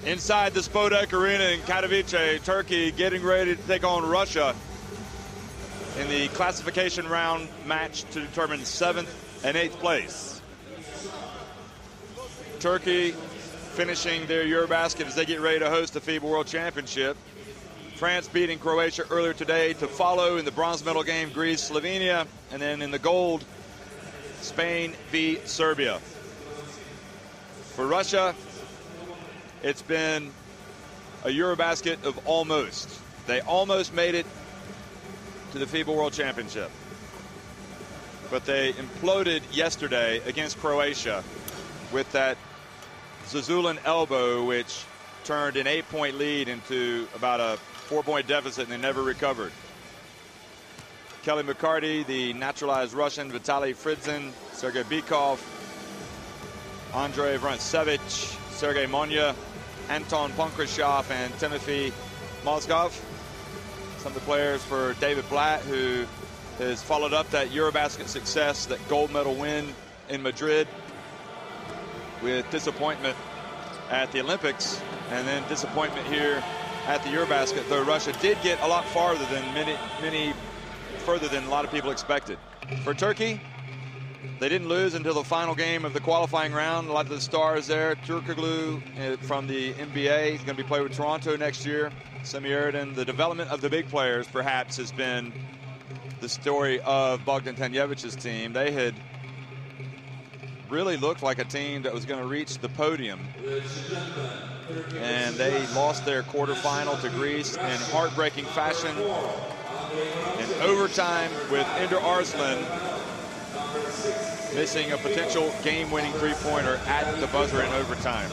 Inside the Spodek Arena in Katowice, Turkey getting ready to take on Russia in the classification round match to determine 7th and 8th place. Turkey finishing their Eurobasket as they get ready to host the FIBA World Championship. France beating Croatia earlier today to follow in the bronze medal game, Greece, Slovenia, and then in the gold, Spain v. Serbia. For Russia, it's been a Eurobasket of almost. They almost made it to the FIBA World Championship, but they imploded yesterday against Croatia with that Zazulin elbow, which turned an 8-point lead into about a 4-point deficit, and they never recovered. Kelly McCarty, the naturalized Russian, Vitaly Fridzin, Sergei Bykov, Andrei Vronsevich, Sergei Monya, Anton Ponkrashov, and Timothy Mozgov. Some of the players for David Blatt, who has followed up that Eurobasket success, that gold medal win in Madrid, with disappointment at the Olympics and then disappointment here at the Eurobasket, though Russia did get a lot farther than many further than a lot of people expected. For Turkey, they didn't lose until the final game of the qualifying round. A lot of the stars there. Turkoglu from the NBA, he's going to be playing with Toronto next year. Semi-Erden. The development of the big players perhaps has been the story of Bogdan Tanjevich's team. They had really looked like a team that was going to reach the podium, and they lost their quarterfinal to Greece in heartbreaking fashion in overtime, with Ender Arslan missing a potential game-winning three-pointer at the buzzer in overtime.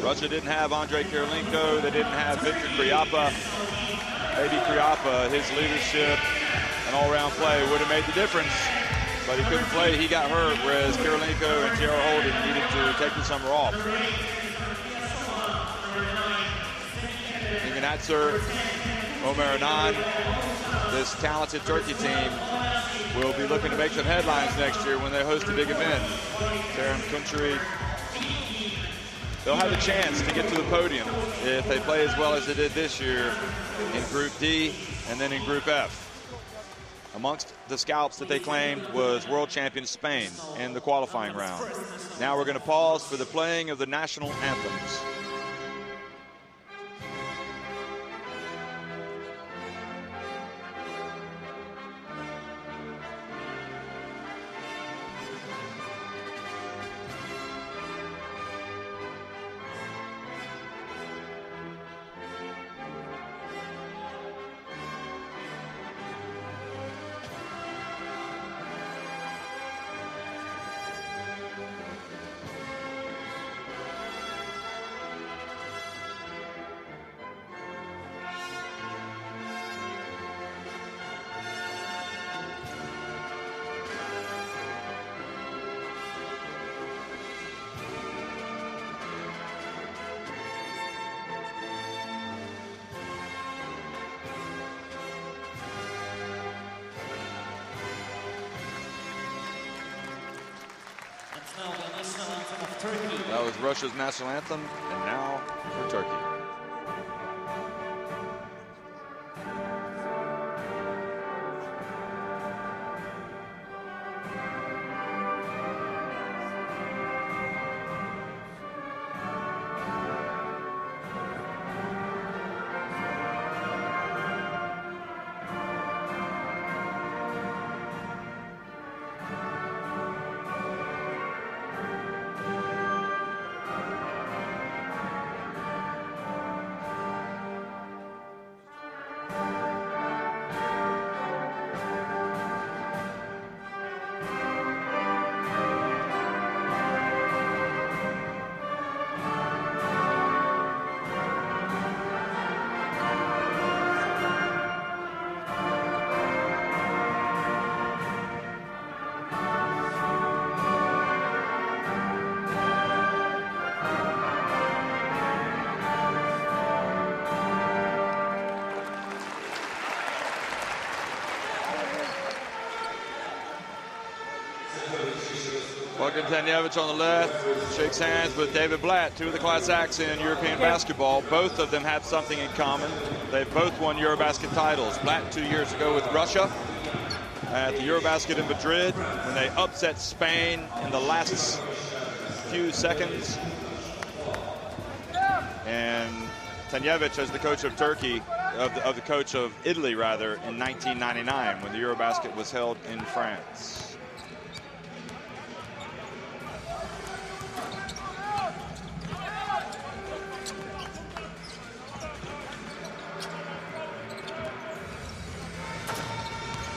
Russia didn't have Andrei Kirilenko. They didn't have Victor Kriapa. Maybe Kriapa, his leadership and all-around play would have made the difference, but he couldn't play. He got hurt, whereas Kirilenko and J.R. Holden needed to take the summer off. Inganatser, Omer Anan, this talented Turkey team will be looking to make some headlines next year when they host a big event. Kerem Kunturi, they'll have a chance to get to the podium if they play as well as they did this year in Group D and then in Group F. Amongst the scalps that they claimed was world champion Spain in the qualifying round. Now we're going to pause for the playing of the national anthems. That was Russia's national anthem, and now for Turkey. Morgan Tanjevich on the left shakes hands with David Blatt, two of the class acts in European basketball. Both of them have something in common. They've both won Eurobasket titles. Blatt 2 years ago with Russia at the Eurobasket in Madrid when they upset Spain in the last few seconds. And Tanjevich as the coach of Turkey, of the coach of Italy rather, in 1999 when the Eurobasket was held in France.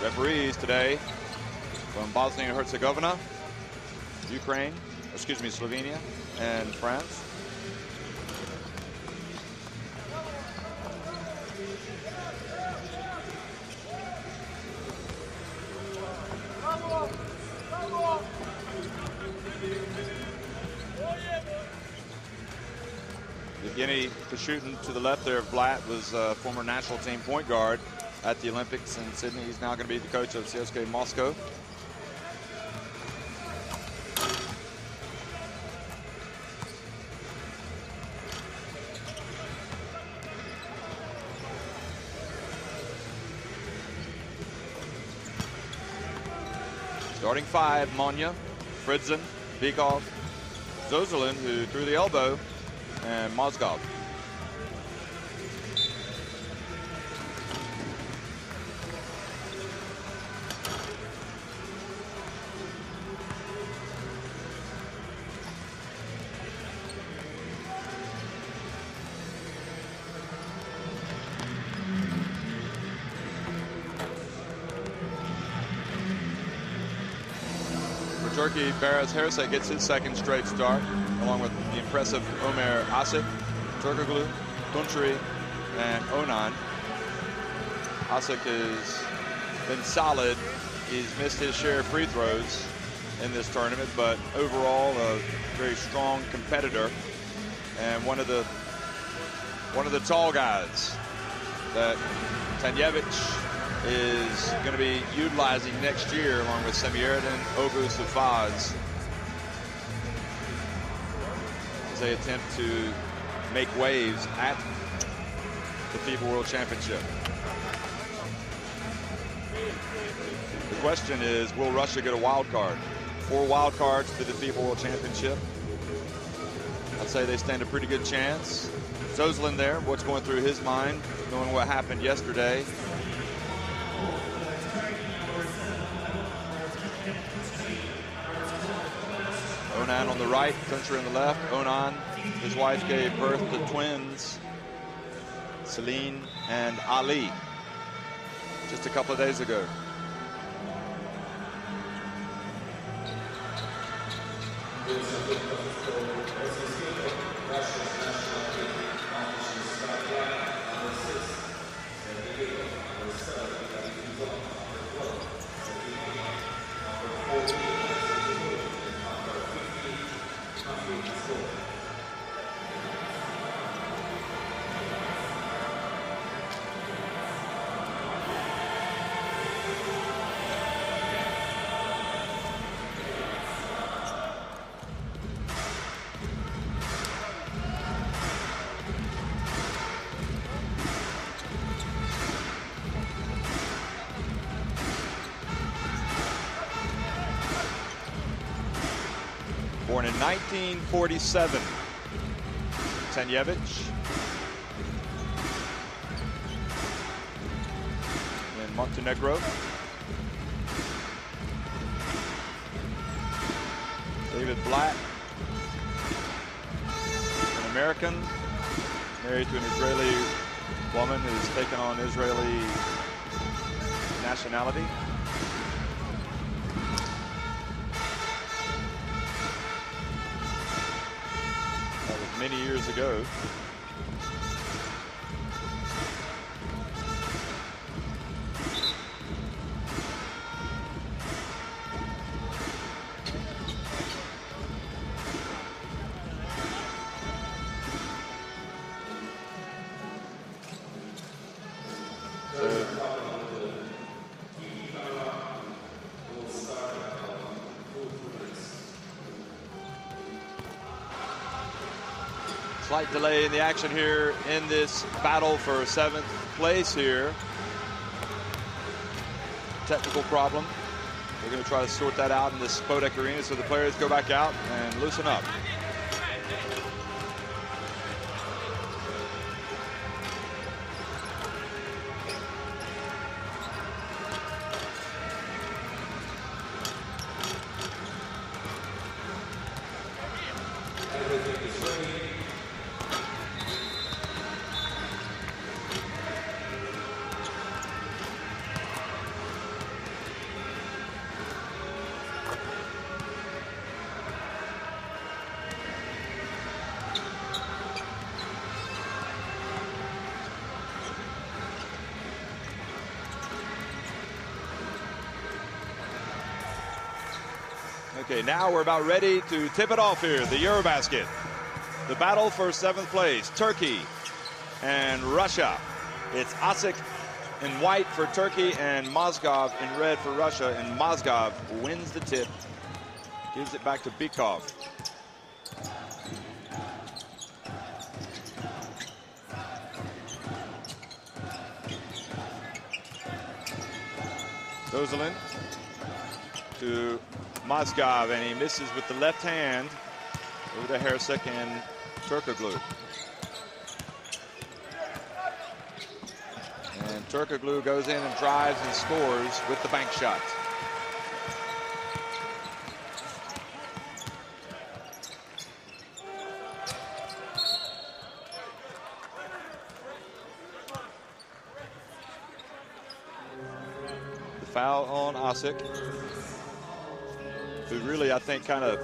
Referees today from Bosnia and Herzegovina, Ukraine, excuse me, Slovenia, and France. Evgeny Kashutin to the left there of Blatt was a former national team point guard at the Olympics in Sydney. He's now going to be the coach of CSKA Moscow. Starting five: Monya, Fridzin, Bikov, Zozulin, who threw the elbow, and Mozgov. Turkey, Beres Hersey gets his second straight start, along with the impressive Ömer Asik, Turkoglu, Tuncuri, and Onan. Asik has been solid. He's missed his share of free throws in this tournament, but overall a very strong competitor and one of the tall guys that Tanjevich is going to be utilizing next year, along with Semierdin, Ogus, Ufaz, as they attempt to make waves at the FIBA World Championship. The question is, will Russia get a wild card? 4 wild cards to the FIBA World Championship. I'd say they stand a pretty good chance. Zozulin there, what's going through his mind, knowing what happened yesterday. Onan on the right, Tuncuri on the left. Onan, his wife gave birth to twins, Celine and Ali, just a couple of days ago. Born in 1947, Tanjevich in Montenegro. David Blatt, an American, married to an Israeli woman who's taken on Israeli nationality. Many years ago. Slight delay in the action here in this battle for 7th place here. Technical problem. We're going to try to sort that out in this Spodek Arena so the players go back out and loosen up. Okay, now we're about ready to tip it off here, the Eurobasket. The battle for 7th place, Turkey and Russia. It's Asik in white for Turkey and Mozgov in red for Russia. And Mozgov wins the tip, gives it back to Bykov. Dozalin to Mozgov, and he misses with the left hand over to Hersek and Turkoglu. And Turkoglu goes in and drives and scores with the bank shot. The foul on Asik, who really, I think, kind of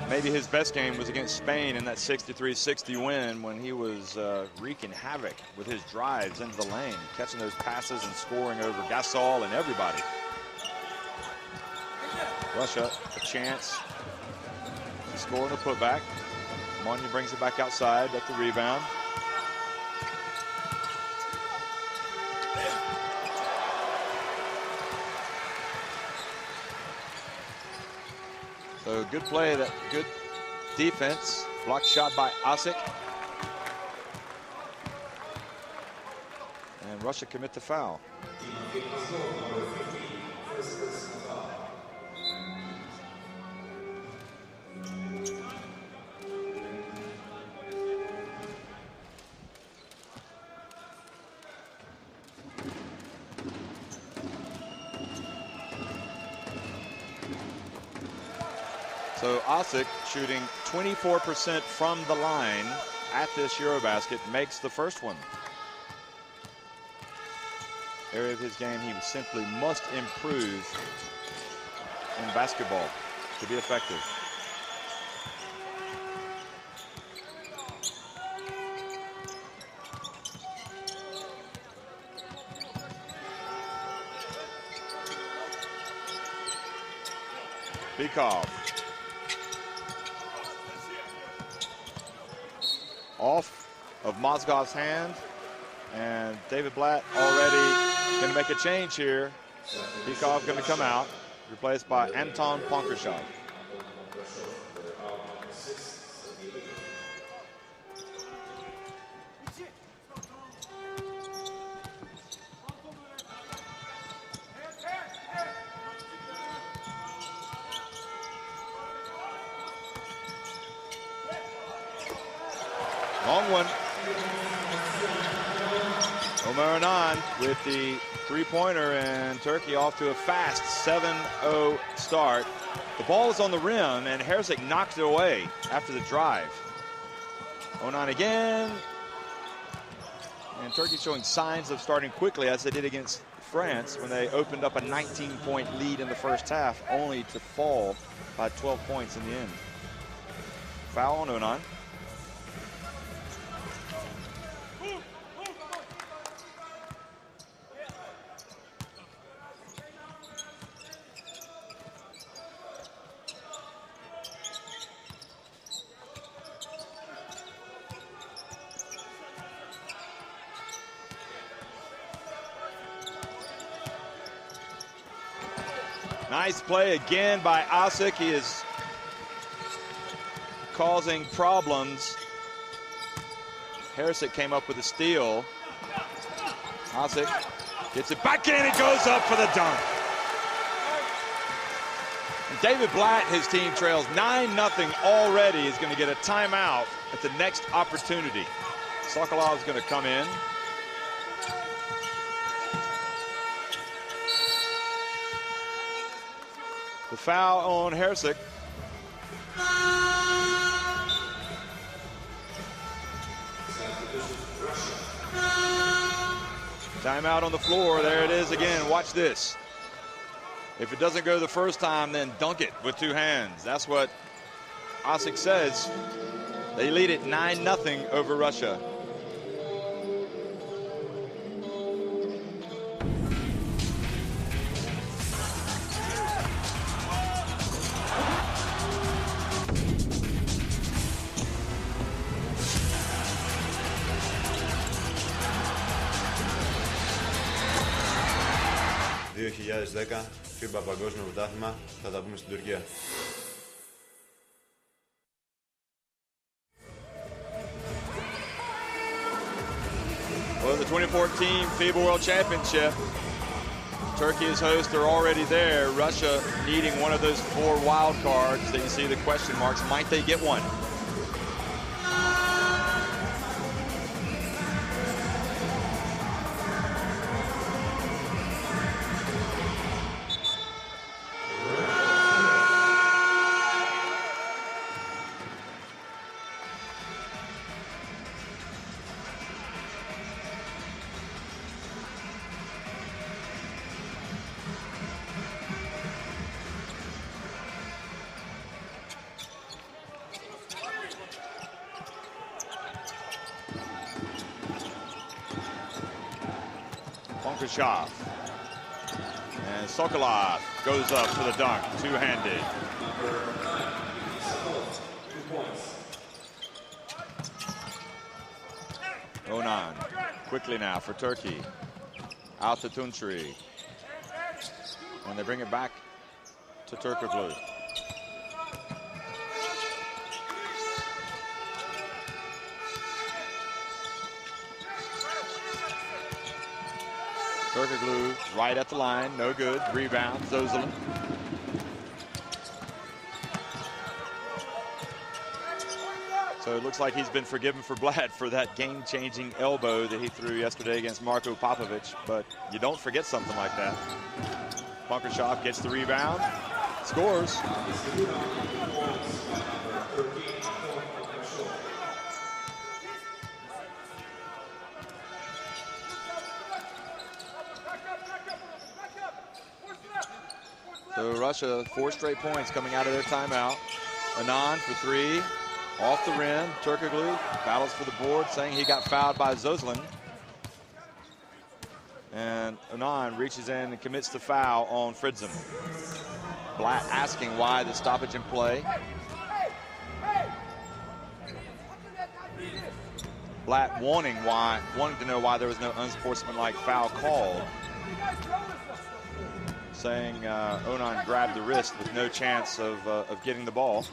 maybe his best game was against Spain in that 63-60 win when he was wreaking havoc with his drives into the lane, catching those passes and scoring over Gasol and everybody. Russia, a chance to score in a putback. Monya brings it back outside at the rebound. So good play, that good defense. Blocked shot by Asik. And Russia commit the foul. So Asik shooting 24% from the line at this Eurobasket, makes the first one. Area of his game he simply must improve in basketball to be effective. Bykov. Off of Mozgov's hand, and David Blatt already going to make a change here. Bykov going to come out, replaced by Anton Ponkershov. Long one. Omer Anand with the three-pointer, and Turkey off to a fast 7-0 start. The ball is on the rim, and Hersek knocked it away after the drive. Onan again. And Turkey showing signs of starting quickly, as they did against France when they opened up a 19-point lead in the first half, only to fall by 12 points in the end. Foul on Onan. Nice play again by Asik. He is causing problems Harisic came up with a steal. Osik gets it back in, it goes up for the dunk. And David Blatt, his team trails 9-0 already, is going to get a timeout at the next opportunity. Sokolov is going to come in. The foul on Harisic. Timeout on the floor. There it is again. Watch this. If it doesn't go the first time, then dunk it with 2 hands. That's what Osik says. They lead it 9-0 over Russia. FIBA Παγκόσμιο Πρωτάθλημα, θα τα πούμε στην Τουρκία. Well, the 2014 FIBA World Championship. Turkey is host, they're already there. Russia needing one of those 4 wild cards that you see the question marks. Might they get one? And Sokolov goes up for the dunk, 2-handed. Onan quickly now for Turkey. Out to Tuncuri. And they bring it back to Turkoglu. Turkoglu right at the line, no good. Rebound, Zozulin. So it looks like he's been forgiven for Blatt for that game-changing elbow that he threw yesterday against Marko Popovic, but you don't forget something like that. Bunkershop gets the rebound, scores. So Russia, 4 straight points coming out of their timeout. Anand for 3, off the rim. Turkoglu battles for the board, saying he got fouled by Zozulin. And Anand reaches in and commits the foul on Fritzen. Blatt asking why the stoppage in play. Blatt wanting to know why there was no unsportsmanlike foul called, saying Onan grabbed the wrist with no chance of getting the ball.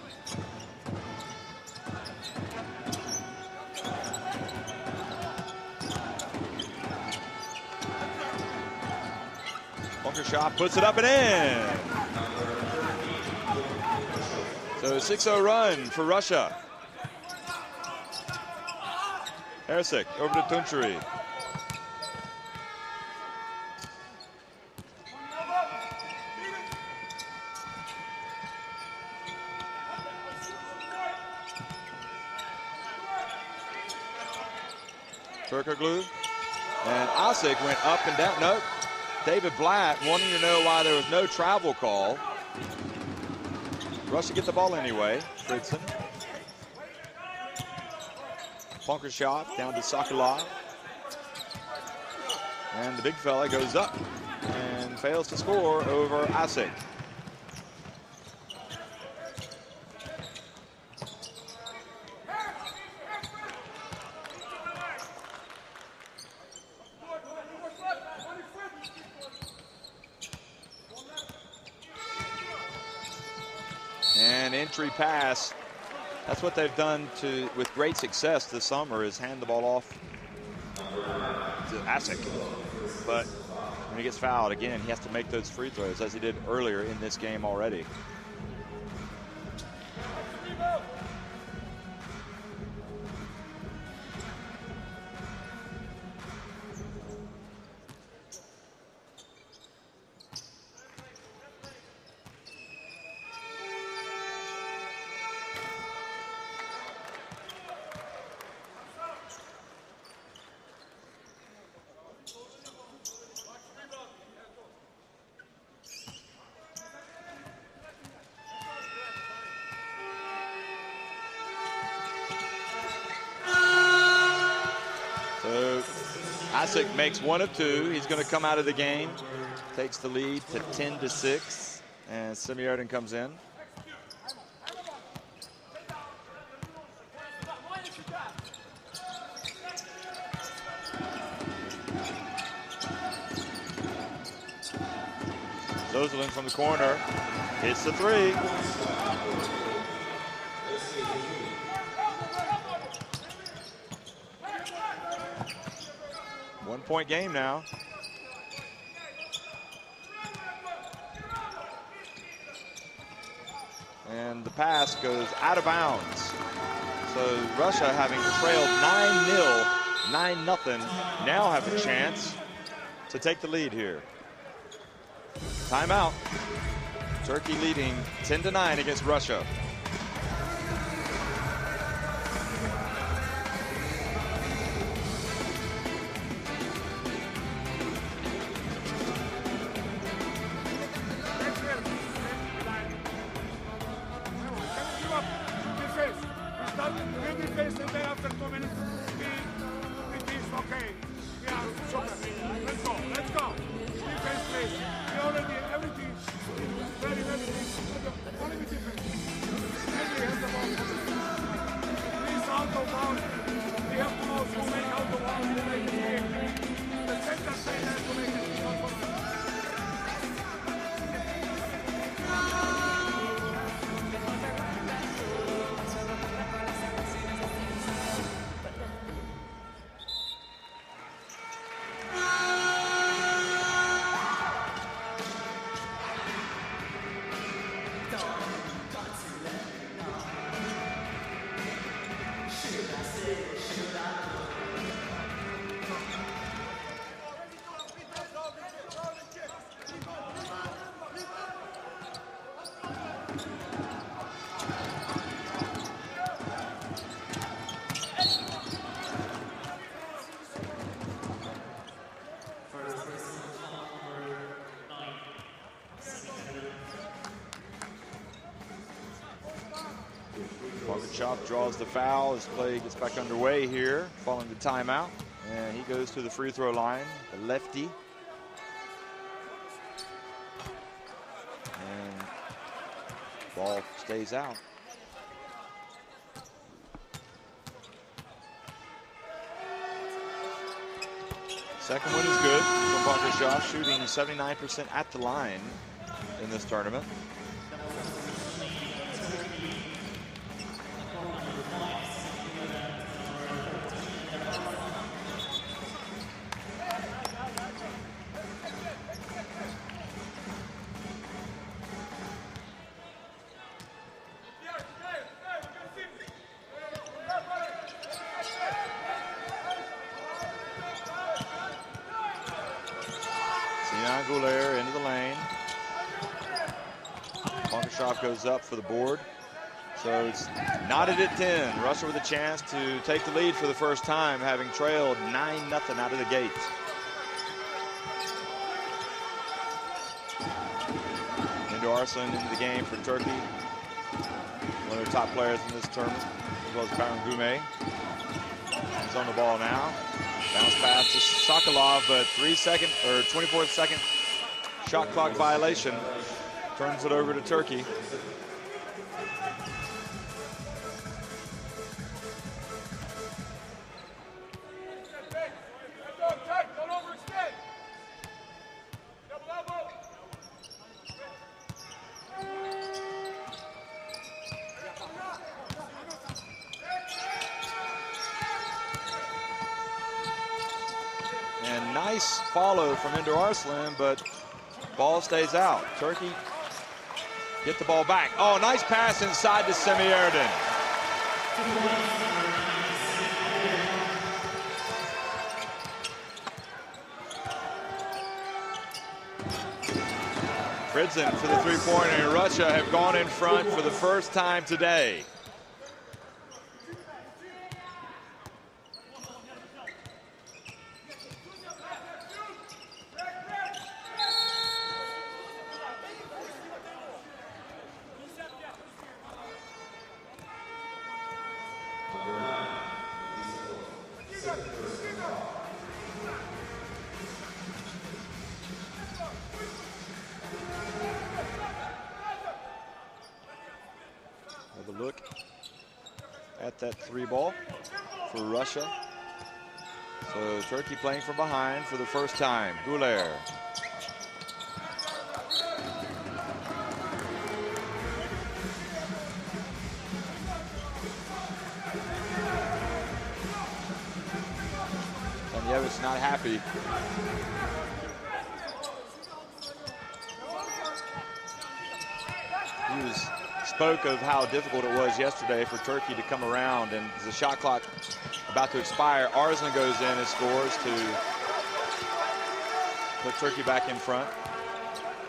Bunkershop puts it up and in. So 6-0 run for Russia. Harisic over to Tuncuri. Turkoglu and Osik went up and down. Nope. David Blatt wanting to know why there was no travel call. Russia get the ball anyway. Fritzen. Bunkershop down to Sokolov. And the big fella goes up and fails to score over Osik. Entry pass That's what they've done with great success this summer, is hand the ball off to Asik. But when he gets fouled, again, he has to make those free throws, as he did earlier in this game already. Asik makes 1 of 2. He's going to come out of the game, takes the lead to 10-6, and Semyardin comes in. Zozelin from the corner hits the 3. One-point game now. And the pass goes out of bounds. So Russia, having trailed 9-0, 9-0, now have a chance to take the lead here. Timeout. Turkey leading 10-9 against Russia. Chop draws the foul as play gets back underway here following the timeout, and he goes to the free throw line, the lefty, and ball stays out. Second one is good from Bakashov, shooting 79% at the line in this tournament. Into the lane. Bakashov goes up for the board. So it's knotted at 10. Russia with a chance to take the lead for the first time, having trailed 9-0 out of the gate. Into Arslan into the game for Turkey. One of their top players in this tournament, as well as Baron Gume. He's on the ball now. Bounce pass to Sokolov, but 24-second shot clock violation turns it over to Turkey. And nice follow from Ender Arslan, but ball stays out. Turkey get the ball back. Oh, nice pass inside to Semiyerdin. Fritzen for the three-pointer, and Russia have gone in front for the first time today. Look at that three ball for Russia. So Turkey playing from behind for the first time. Güler. Tanjevich not happy. Spoke of how difficult it was yesterday for Turkey to come around, and the shot clock about to expire, Arslan goes in and scores to put Turkey back in front.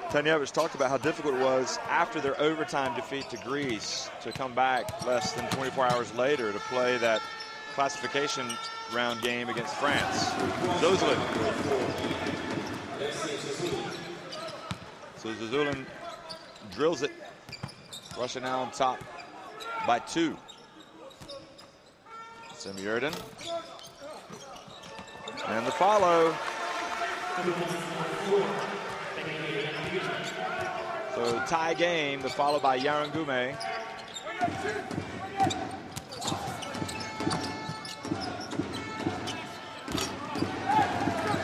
Tanjevich talked about how difficult it was after their overtime defeat to Greece to come back less than 24 hours later to play that classification round game against France. Zuzulin. So Zuzulin drills it. Russia now on top by 2. Semiyerdin. And the follow. So tie game, the follow by Yarangume.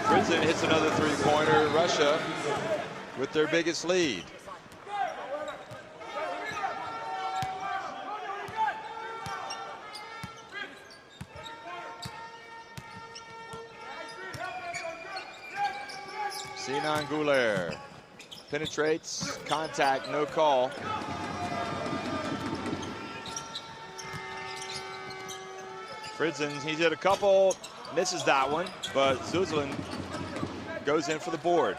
Fritzen hits another three-pointer. Russia with their biggest lead. Sinan Güler penetrates, contact, no call. Fritzen, he's hit a couple, misses that one, but Zuzulin goes in for the board.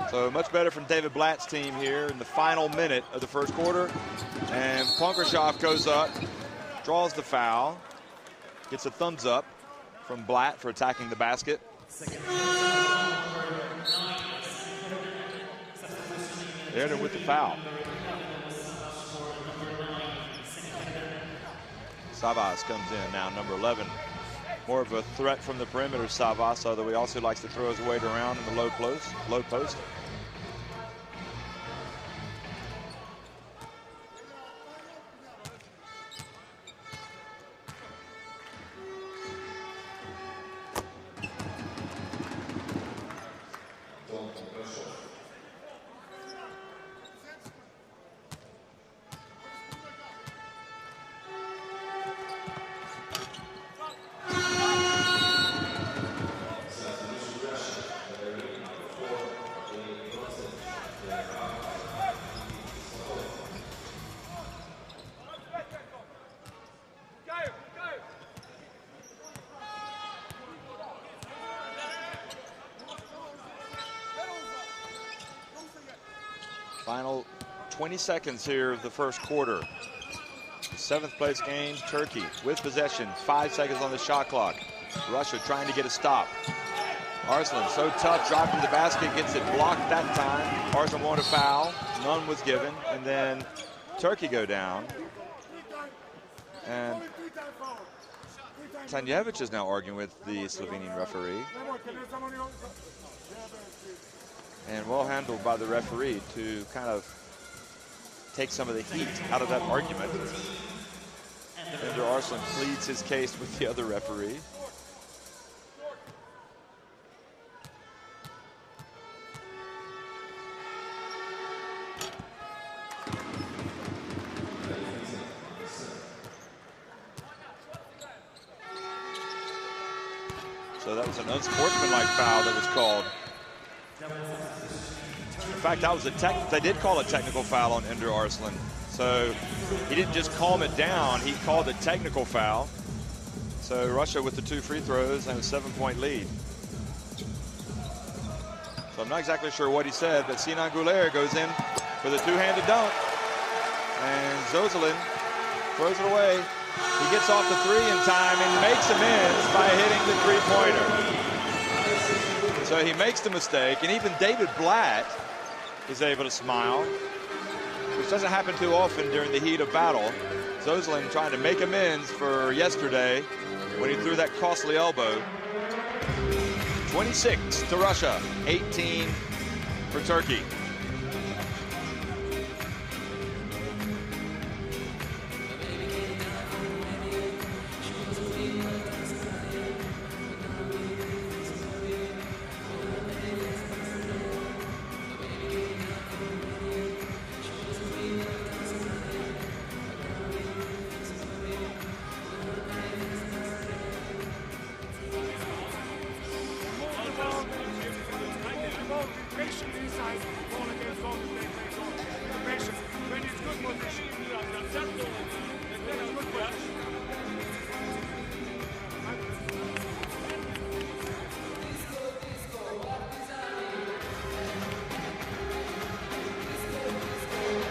So much better from David Blatt's team here in the final minute of the first quarter. And Punkershoff goes up, draws the foul, gets a thumbs up from Blatt for attacking the basket. Erdem with the foul. Savas comes in now, number 11. More of a threat from the perimeter, Savas, although he also likes to throw his weight around in the low post. Final 20 seconds here of the first quarter. 7th place game, Turkey with possession. 5 seconds on the shot clock. Russia trying to get a stop. Arslan so tough, driving to the basket, gets it blocked that time. Arslan wanted a foul, none was given, and then Turkey go down. And Tanjevich is now arguing with the Slovenian referee. And well handled by the referee to kind of take some of the heat out of that argument. Ender Arslan pleads his case with the other referee. So that was an unsportsmanlike foul that was called. In fact, that was they did call a technical foul on Ender Arslan. So he didn't just calm it down, he called a technical foul. So Russia with the 2 free throws and a 7-point lead. So I'm not exactly sure what he said, but Sinan Gouler goes in for the 2-handed dunk. And Zozulin throws it away. He gets off the 3 in time and makes amends by hitting the 3-pointer. So he makes the mistake, and even David Blatt is able to smile, which doesn't happen too often during the heat of battle. Zozulin trying to make amends for yesterday when he threw that costly elbow. 26 to Russia, 18 for Turkey.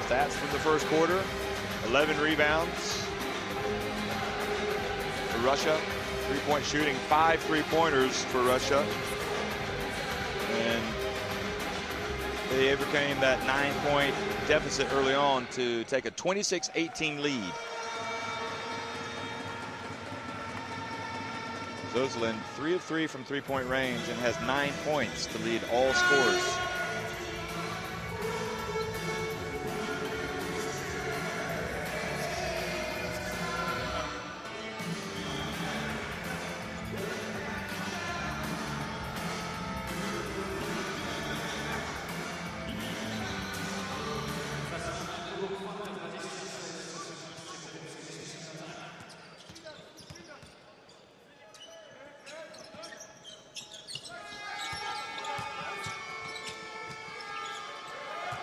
Stats from the first quarter: 11 rebounds for Russia, 3-point shooting, 5 3-pointers for Russia, and they overcame that 9-point deficit early on to take a 26-18 lead. Zozulin 3 of 3 from 3-point range and has 9 points to lead all scorers.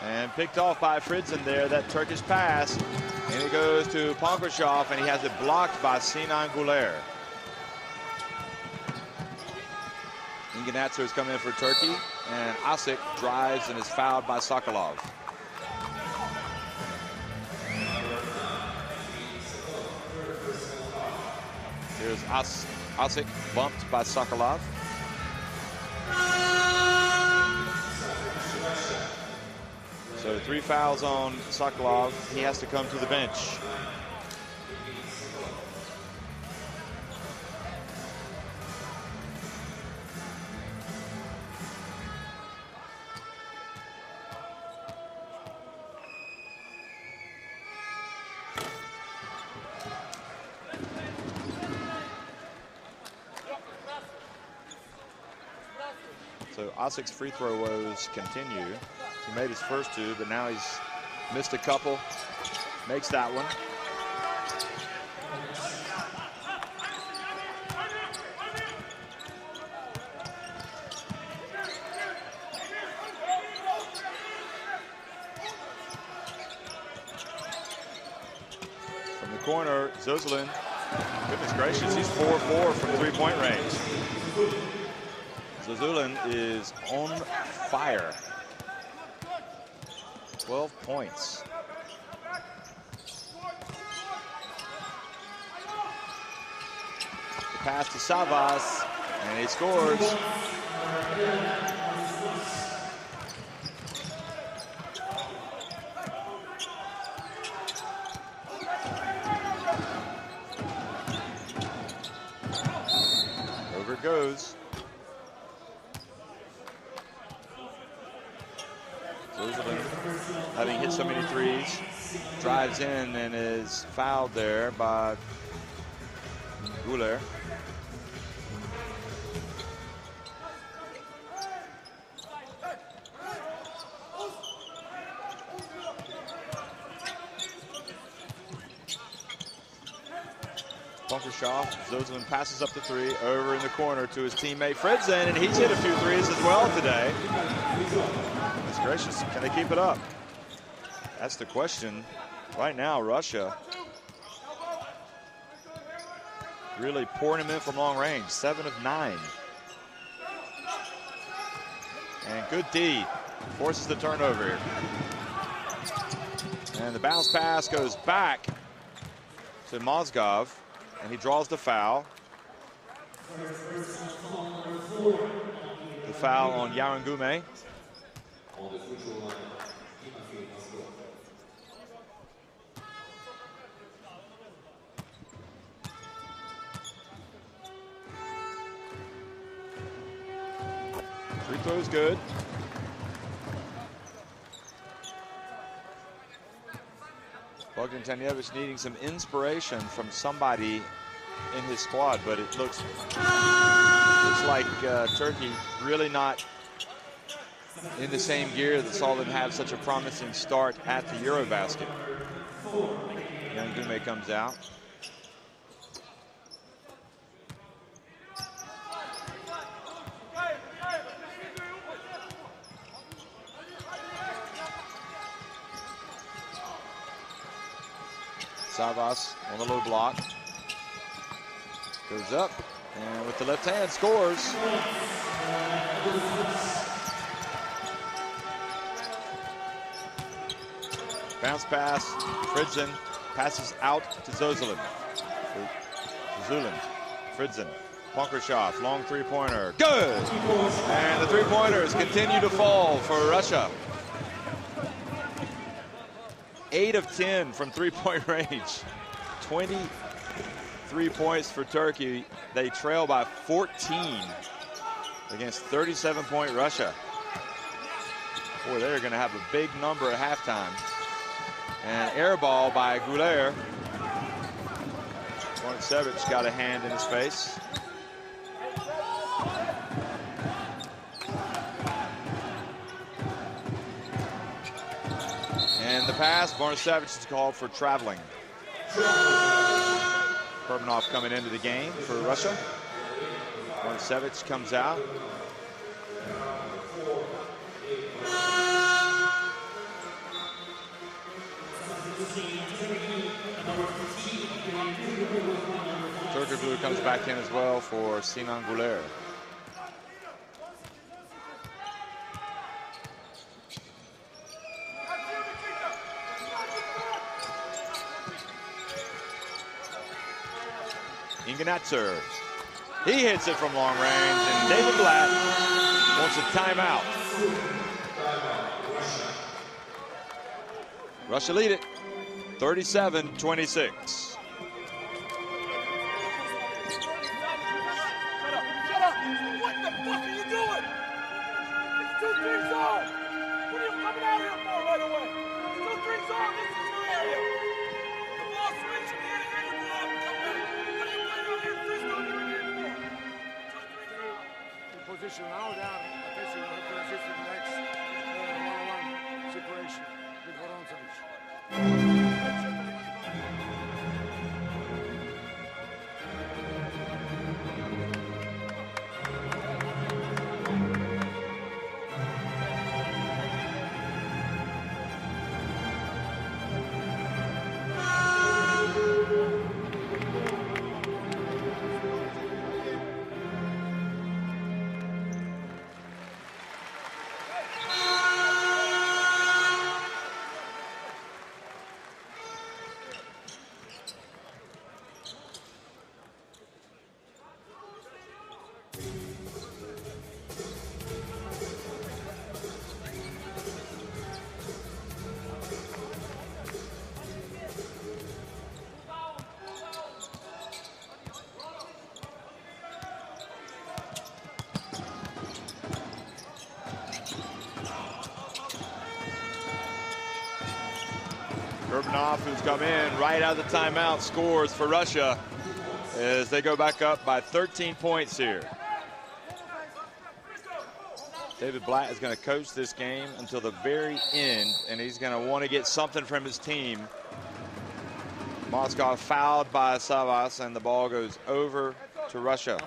And picked off by Fritzen there, that Turkish pass. And it goes to Pongrashov, and he has it blocked by Sinan Gouler. Inganatsu is coming in for Turkey, and Asik drives and is fouled by Sokolov. Here's Asik bumped by Sokolov. So 3 fouls on Sokolov. He has to come to the bench. So Asik's free throw woes continue. He made his first 2, but now he's missed a couple. Makes that one. From the corner, Zozulin. Goodness gracious, he's 4-4 from 3-point range. Zozulin is on fire. 12 points. The pass to Savas, and he scores. Over it goes. Having hit so many threes, drives in and is fouled there by Gouler. Ponkershaw. Zozulin passes up the three, over in the corner to his teammate Fridzin, and he's hit a few threes as well today. Goodness gracious, can they keep it up? That's the question. Right now, Russia really pouring him in from long range, 7 of 9. And good D, forces the turnover here. And the bounce pass goes back to Mozgov, and he draws the foul. The foul on Yarangume. Free throw's good. Bogdan Tanevich needing some inspiration from somebody in his squad, but it looks like Turkey really not in the same gear that saw them have such a promising start at the Eurobasket. Yangume comes out. Savas on the low block. Goes up, and with the left hand scores. Bounce pass, Fridzin passes out to Zozulin. Fridzin, Ponkershaw, long three-pointer, good! And the three-pointers continue to fall for Russia. 8 of 10 from three-point range. 23 points for Turkey. They trail by 14 against 37-point Russia. Boy, they're going to have a big number at halftime. And air ball by Gouler. Boncevic got a hand in his face. And the pass, Boncevic is called for traveling. Kurbanov coming into the game for Russia. Boncevic comes out. Turkoglu comes back in as well for Sinan Gouler. Ingenatzer. He hits it from long range, and David Blatt wants a timeout. Russia lead it, 37-26. Now they are attention to the next one-on-one situation with Vorontsevich. Kurbanov, who's come in right out of the timeout, scores for Russia as they go back up by 13 points here. David Blatt is going to coach this game until the very end, and he's going to want to get something from his team Moskov fouled by Savas, and the ball goes over to Russia.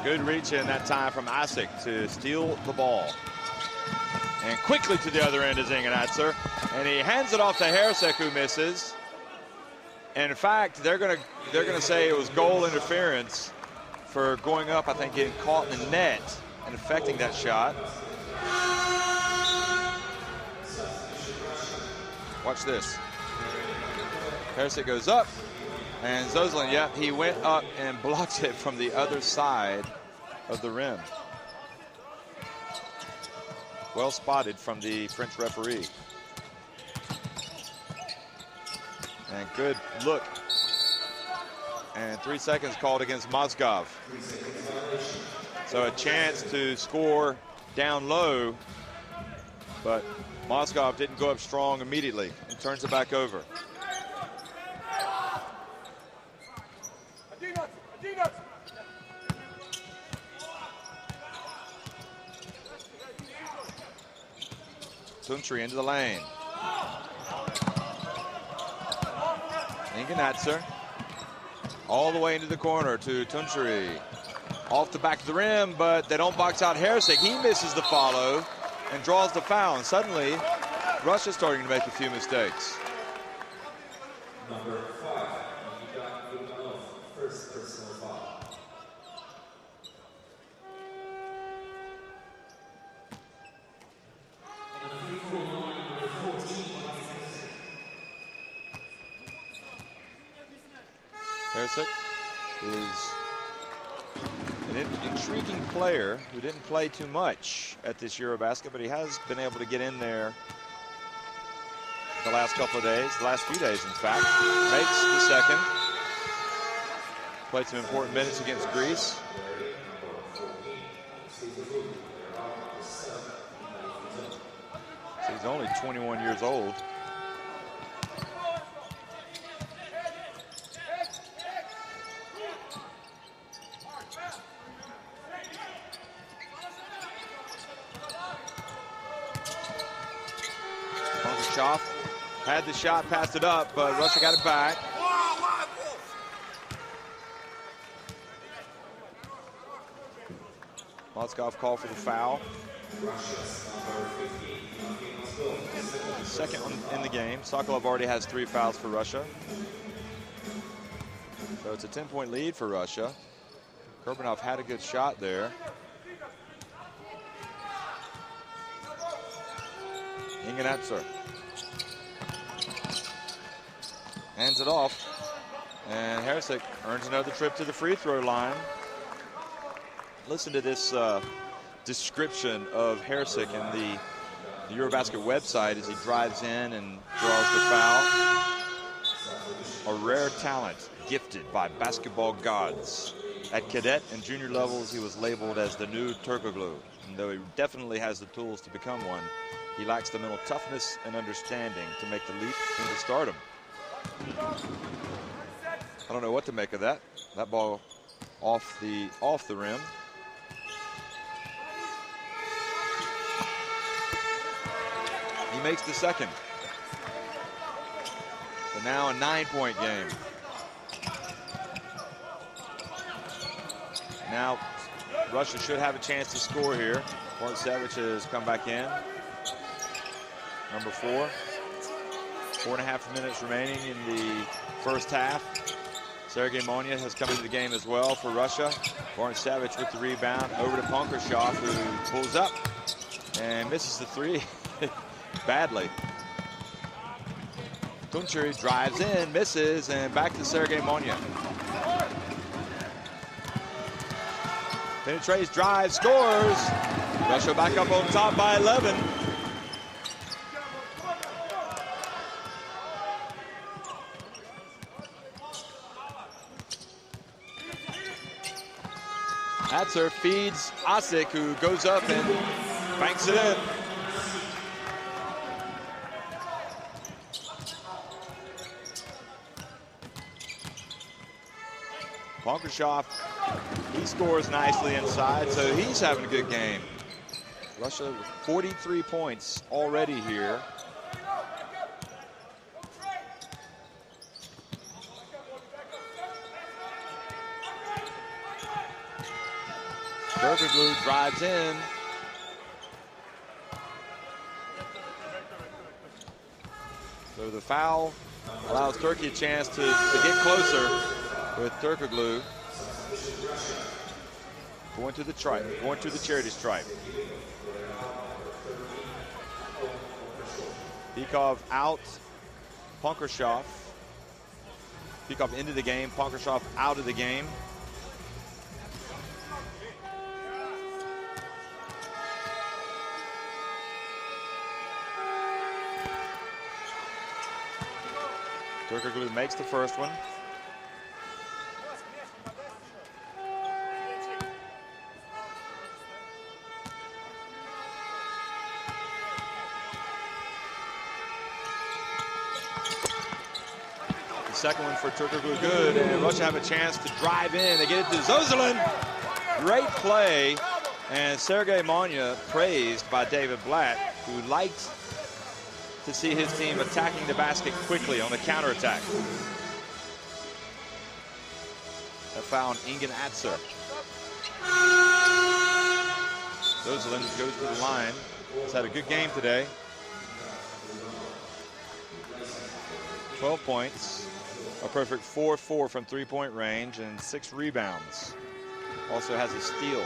Good reach in that time from Asik to steal the ball. And quickly to the other end is Ingenatzer. And he hands it off to Hersek, who misses. And in fact, they're gonna say it was goal interference for going up, I think, getting caught in the net and affecting that shot. Watch this. Hersek goes up. And Zozlin, yeah, he went up and blocked it from the other side of the rim. Well spotted from the French referee. And good look. And 3 seconds called against Moskov. So a chance to score down low, but Moskov didn't go up strong immediately and turns it back over. Tuntry into the lane. Ingenatzer all the way into the corner to Tuntry. Off the back of the rim, but they don't box out Hersek. He misses the follow and draws the foul. And suddenly, Russia's starting to make a few mistakes. Number 5, first personal foul. Hersek is an intriguing player who didn't play too much at this Eurobasket, but he has been able to get in there the last couple of days, the last few days, in fact. Makes the second. Played some important minutes against Greece. So he's only 21 years old. Had the shot, passed it up, but Russia got it back. Moskov called for the foul. Second one in the game. Sokolov already has 3 fouls for Russia. So it's a 10-point lead for Russia. Kurbanov had a good shot there. Ingenatzer hands it off, and Hersek earns another trip to the free throw line. Listen to this description of Hersek in the Eurobasket website as he drives in and draws the foul. A rare talent gifted by basketball gods. At cadet and junior levels, he was labeled as the new Turkoglu. And though he definitely has the tools to become one, he lacks the mental toughness and understanding to make the leap into stardom. I don't know what to make of that. That ball off the rim. He makes the second. So now a 9-point game. Now Russia should have a chance to score here. Savage has come back in. Number 4. 4.5 minutes remaining in the first half. Sergei Monya has come into the game as well for Russia. Savage with the rebound over to Punkershoff, who pulls up and misses the 3 badly. Tuntry drives in, misses, and back to Sergei Monya. Penetrates, drives, scores. Russia back up on top by 11. Atzer feeds Asik, who goes up and banks it in. Ponkrasov, he scores nicely inside, so he's having a good game. Russia with 43 points already here. Turkoglu drives in. So the foul allows Turkey a chance to get closer with Turkoglu going to the stripe, going to the charity stripe. Pikov out, Ponkrasov. Pikov into the game, Ponkrasov out of the game. Turkoglu makes the first one. The second one for Turkoglu, good, and Russia have a chance to drive in. They get it to Zozulin. Great play, and Sergei Monya praised by David Blatt, who liked to see his team attacking the basket quickly on the counterattack. That found Ingen Atzer. Zozulin goes to the line. He's had a good game today. 12 points, a perfect 4-4 from three-point range, and 6 rebounds. Also has a steal.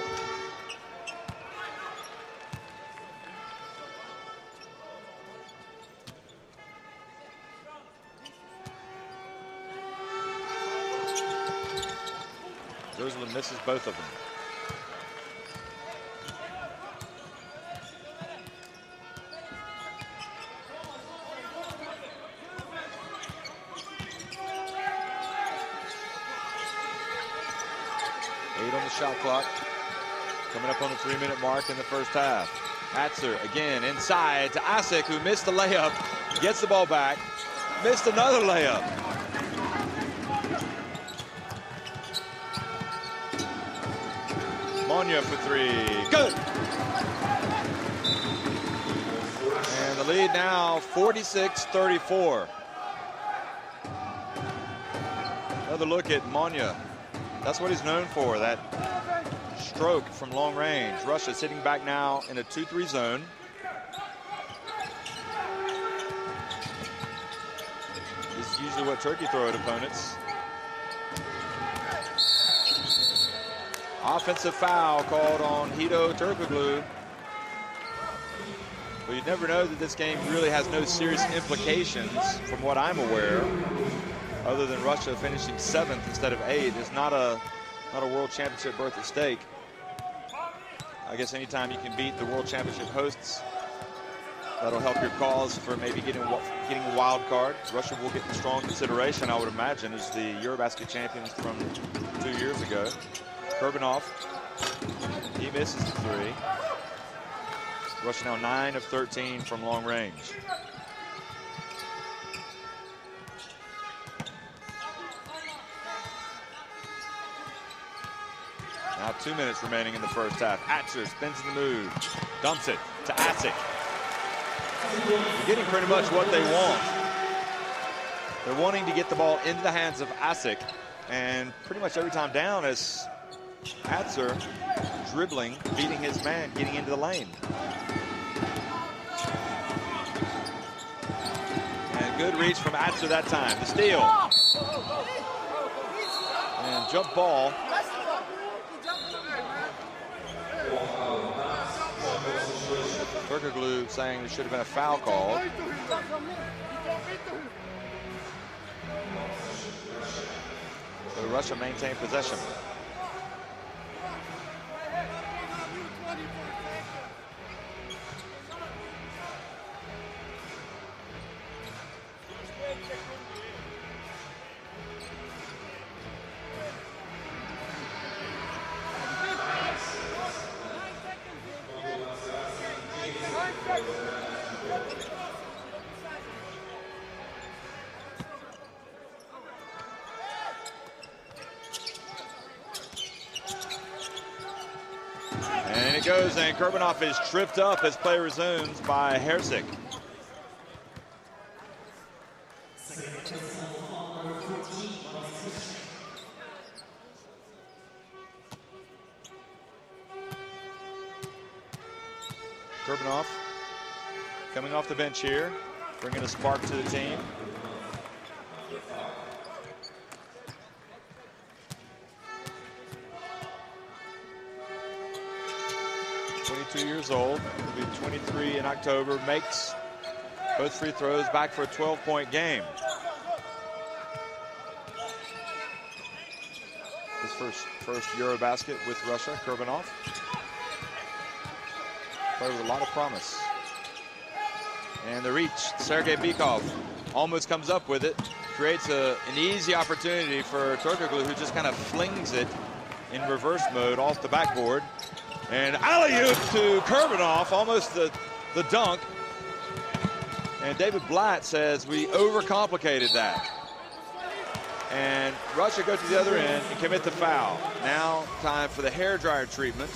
Zozulin misses both of them. On the shot clock, coming up on the 3-minute mark in the first half. Atzer again inside to Asik, who missed the layup, gets the ball back, missed another layup. Monya for 3, good. And the lead now 46-34. Another look at Monya. That's what he's known for, that stroke from long range. Russia sitting back now in a 2-3 zone. This is usually what Turkey throw at opponents. Offensive foul called on Hedo Turkoglu. But you never know that this game really has no serious implications from what I'm aware. Other than Russia finishing 7th instead of 8th, there's not a world championship berth at stake. I guess anytime you can beat the world championship hosts, that'll help your cause for maybe getting a wild card. Russia will get strong consideration, I would imagine, as the Eurobasket champions from 2 years ago. Kurbanov, he misses the 3. Russia now 9 of 13 from long range. Now 2 minutes remaining in the first half. Atzer spins in the move, dumps it to Asik. They're getting pretty much what they want. They're wanting to get the ball into the hands of Asik, and pretty much every time down is Atzer dribbling, beating his man, getting into the lane. And good reach from Atzer that time. The steal. And jump ball. Turkoglu saying there should have been a foul called. So Russia maintained possession. throws, and Kurbanov is tripped up as play resumes by Hercik. Kurbanov coming off the bench here, bringing a spark to the team. Years old, will be 23 in October, makes both free throws, back for a 12-point game. His first Eurobasket with Russia, Kurbanov. Played with a lot of promise. And the reach, Sergei Bykov almost comes up with it, creates an easy opportunity for Turkoglu, who just kind of flings it in reverse mode off the backboard. And alley-oop to Kurbanov, almost the dunk. And David Blatt says we overcomplicated that. And Russia go to the other end and commit the foul. Now time for the hairdryer treatment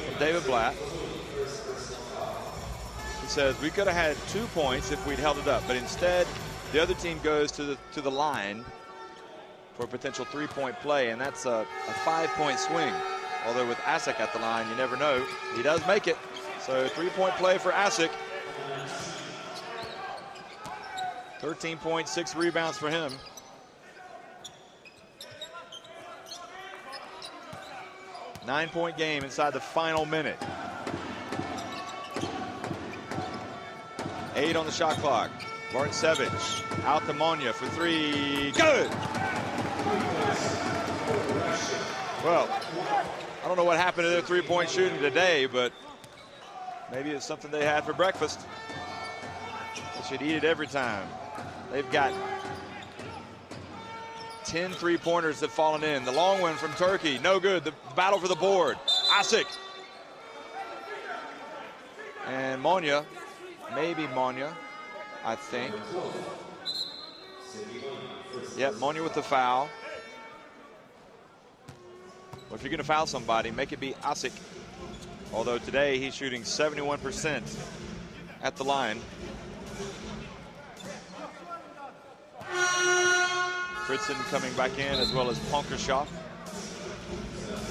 from David Blatt. He says we could have had 2 points if we'd held it up, but instead the other team goes to the line for a potential 3-point play, and that's a 5-point swing. Although with Asik at the line, you never know. He does make it. So 3-point play for Asik. 13 points, 6 rebounds for him. Nine-point game inside the final minute. 8 on the shot clock. Martin Sevic out to Monya for 3. Good! Well, I don't know what happened to their 3-point shooting today, but maybe it's something they had for breakfast. They should eat it every time. They've got 10 3-pointers that have fallen in. The long one from Turkey, no good. The battle for the board. Asik. And Monya, maybe Monya, I think. Yep, Monya with the foul. Well, if you're going to foul somebody, make it be Asik. Although today he's shooting 71% at the line. Fritzen coming back in, as well as Ponkershoff.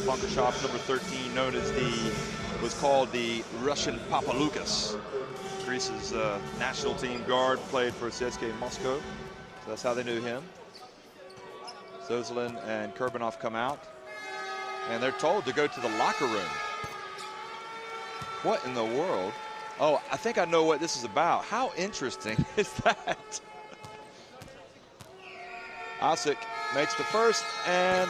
Ponkershoff, number 13, known as was called the Russian Papalukas. Greece's national team guard, played for CSKA Moscow. So that's how they knew him. Zozulin and Kurbanov come out. And they're told to go to the locker room. What in the world? Oh, I think I know what this is about. How interesting is that? Asik makes the first and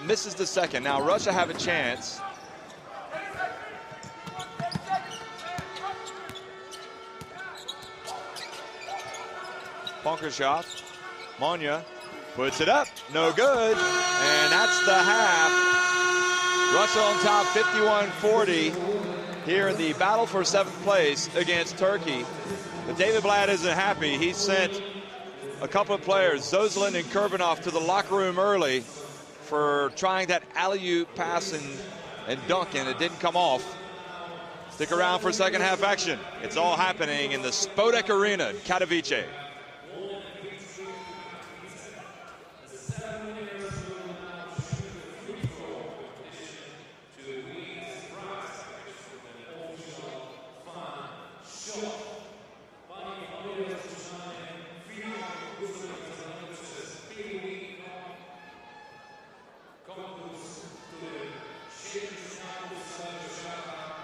misses the second. Now Russia have a chance. Ponkershoff, Monya puts it up, no good, and that's the half. Russia on top, 51-40 here in the battle for 7th place against Turkey. But David Blatt isn't happy. He sent a couple of players, Zozulin and Kurbanov, to the locker room early for trying that alley-oop pass and dunk, and it didn't come off. Stick around for second half action. It's all happening in the Spodek Arena in Katowice.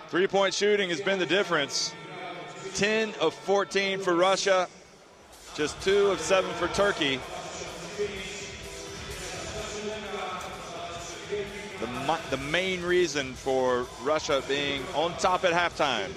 Three-point shooting has been the difference. 10 of 14 for Russia, just 2 of 7 for Turkey. The main reason for Russia being on top at halftime.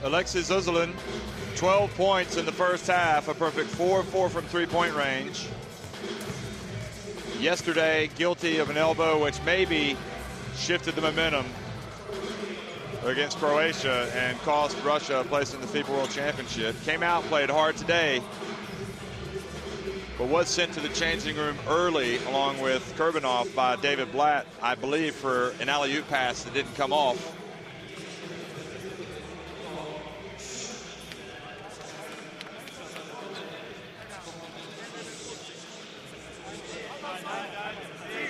Alexis Özilin, 12 points in the first half, a perfect 4 of 4 from three-point range. Yesterday, guilty of an elbow, which maybe shifted the momentum against Croatia and cost Russia a place in the FIBA World Championship. Came out, played hard today, but was sent to the changing room early along with Kurbanov by David Blatt, I believe, for an alley-oop pass that didn't come off.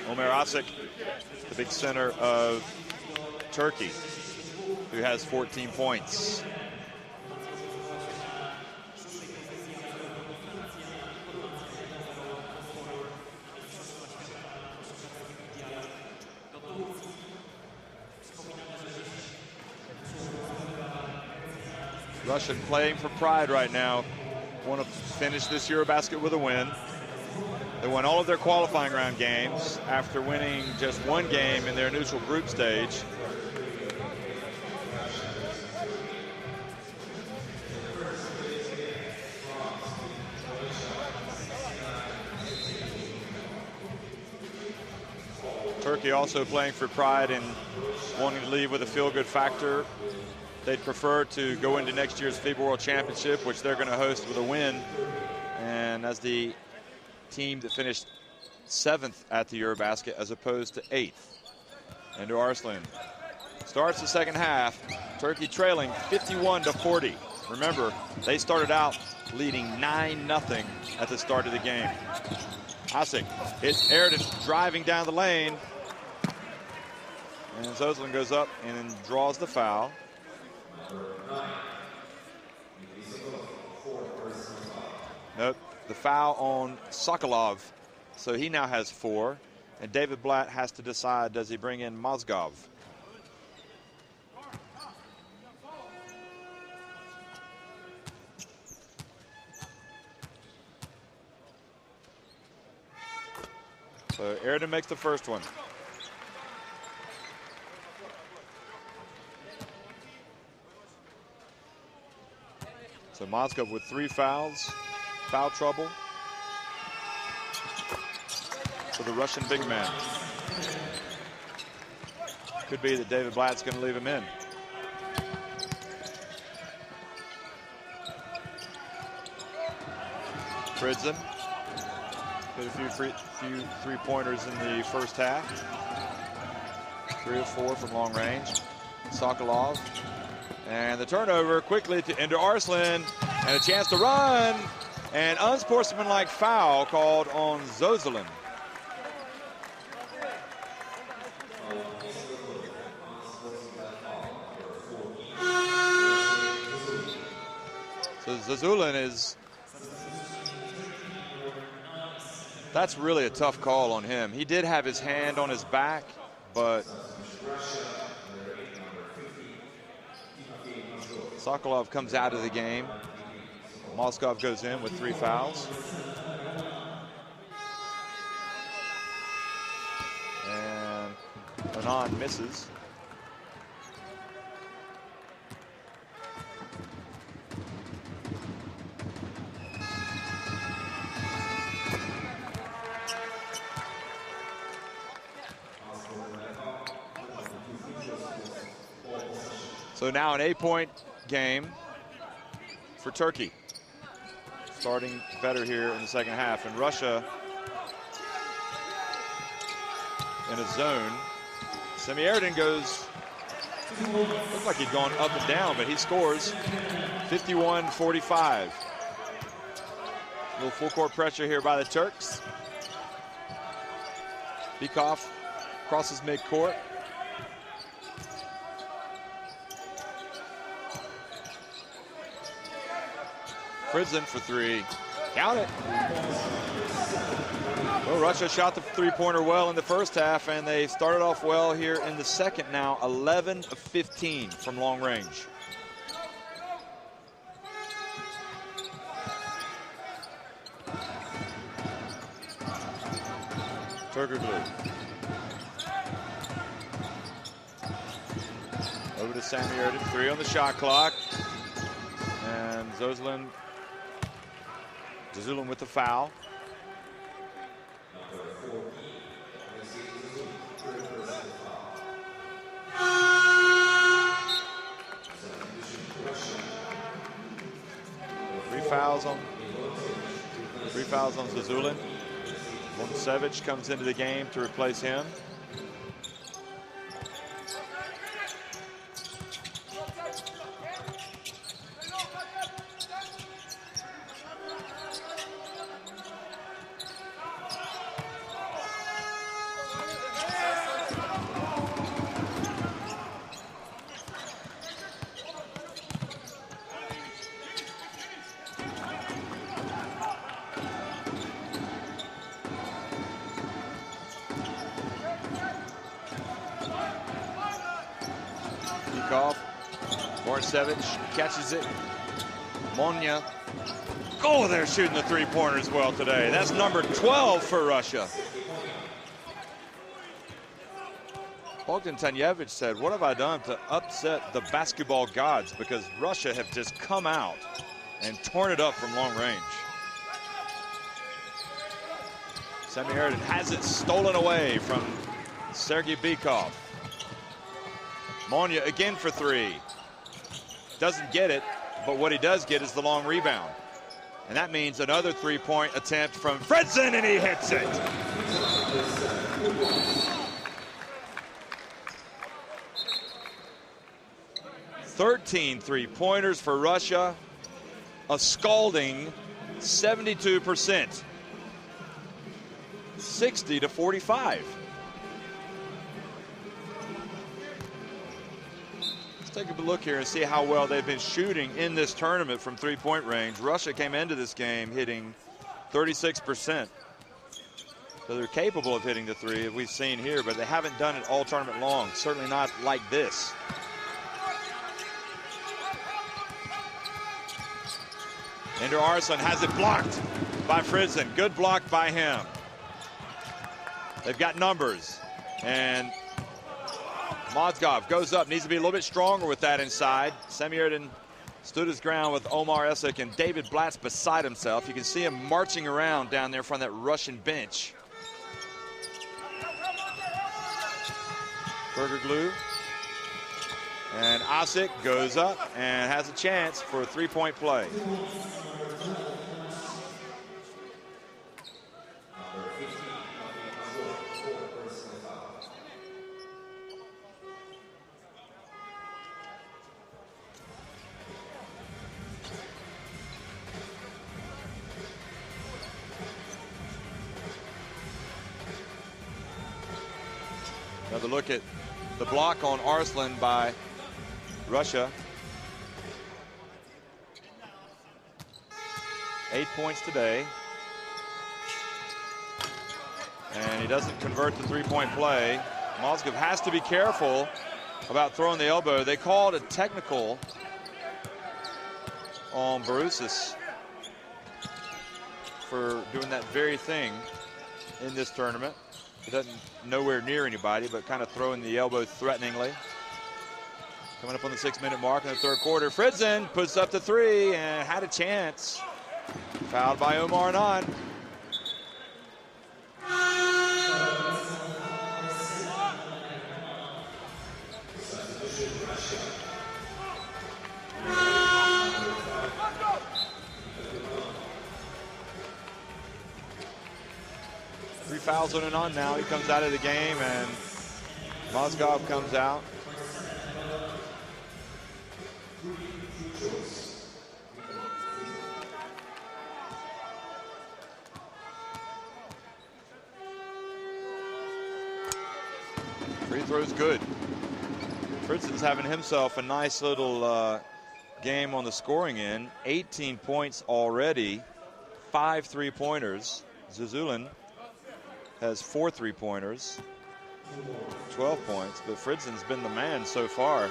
Omer Asik, the big center of Turkey, who has 14 points. Russian playing for pride right now. Want to finish this Eurobasket with a win. They won all of their qualifying round games after winning just one game in their neutral group stage. Turkey also playing for pride and wanting to leave with a feel-good factor. They'd prefer to go into next year's FIBA World Championship, which they're going to host with a win. And as the team that finished 7th at the Eurobasket as opposed to 8th. Ender Arslan starts the second half. Turkey trailing 51-40. Remember, they started out leading 9-0 at the start of the game. Asik hits Erden driving down the lane. And Özilin goes up and draws the foul. Nope, the foul on Sokolov. So he now has 4. And David Blatt has to decide, does he bring in Mozgov? So Erden makes the first one. So Mozgov with 3 fouls, foul trouble for the Russian big man. Could be that David Blatt's going to leave him in. Fritzen hit a few three-pointers in the first half. 3 of 4 from long range. Sokolov. And the turnover quickly to Ender Arslan, and a chance to run, and unsportsmanlike foul called on Özilin. So Özilin is, that's really a tough call on him. He did have his hand on his back, but Sokolov comes out of the game. Mozgov goes in with 3 fouls. And Anand misses. So now an 8-point game for Turkey. Starting better here in the second half. And Russia in a zone. Semi Erden goes, looked like he'd gone up and down, but he scores 51-45. A little full court pressure here by the Turks. Bikov crosses midcourt. Fritzen for 3. Count it. Well, Russia shot the three-pointer well in the first half, and they started off well here in the second now. 11 of 15 from long range. Turkoglu. Over to Sami Erden. 3 on the shot clock. And Zuzulin with the foul. Three fouls on Zuzulin. Voncevic comes into the game to replace him. Vorcevic catches it. Monya. Oh, they're shooting the three-pointers well today. That's number 12 for Russia. Bogdan Tanyevich said, what have I done to upset the basketball gods? Because Russia have just come out and torn it up from long range. Semi-Aridin has it stolen away from Sergei Bykov. Monya again for three. Doesn't get it, but what he does get is the long rebound. And that means another three-point attempt from Fredson, and he hits it. Thirteen three-pointers for Russia. A scalding 72%. 60-45. Take a look here and see how well they've been shooting in this tournament from three-point range. Russia came into this game hitting 36%. So they're capable of hitting the three, as we've seen here, but they haven't done it all tournament long. Certainly not like this. Ender Arslan has it blocked by Fridson. Good block by him. They've got numbers. And Mozgov goes up, needs to be a little bit stronger with that inside. Semi-Aridin stood his ground with Omar Essek and David Blatz beside himself. You can see him marching around down there in front of that Russian bench. Bergerglue. And Asik goes up and has a chance for a three-point play. Another look at the block on Arslan by Russia. 8 points today. And he doesn't convert the three-point play. Mozgov has to be careful about throwing the elbow. They called a technical on Barousis for doing that very thing in this tournament. He doesn't nowhere near anybody, but kind of throwing the elbow threateningly. Coming up on the 6-minute mark in the third quarter. Fridson puts up the three and had a chance. Fouled by Omar Anand. Three fouls on Anand now. He comes out of the game, and Mozgov comes out. Free throw's good. Fritzon's having himself a nice little game on the scoring end. 18 points already, 5 3-pointers. Zuzulin has 4 3-pointers, 12 points, but Fritzon's been the man so far.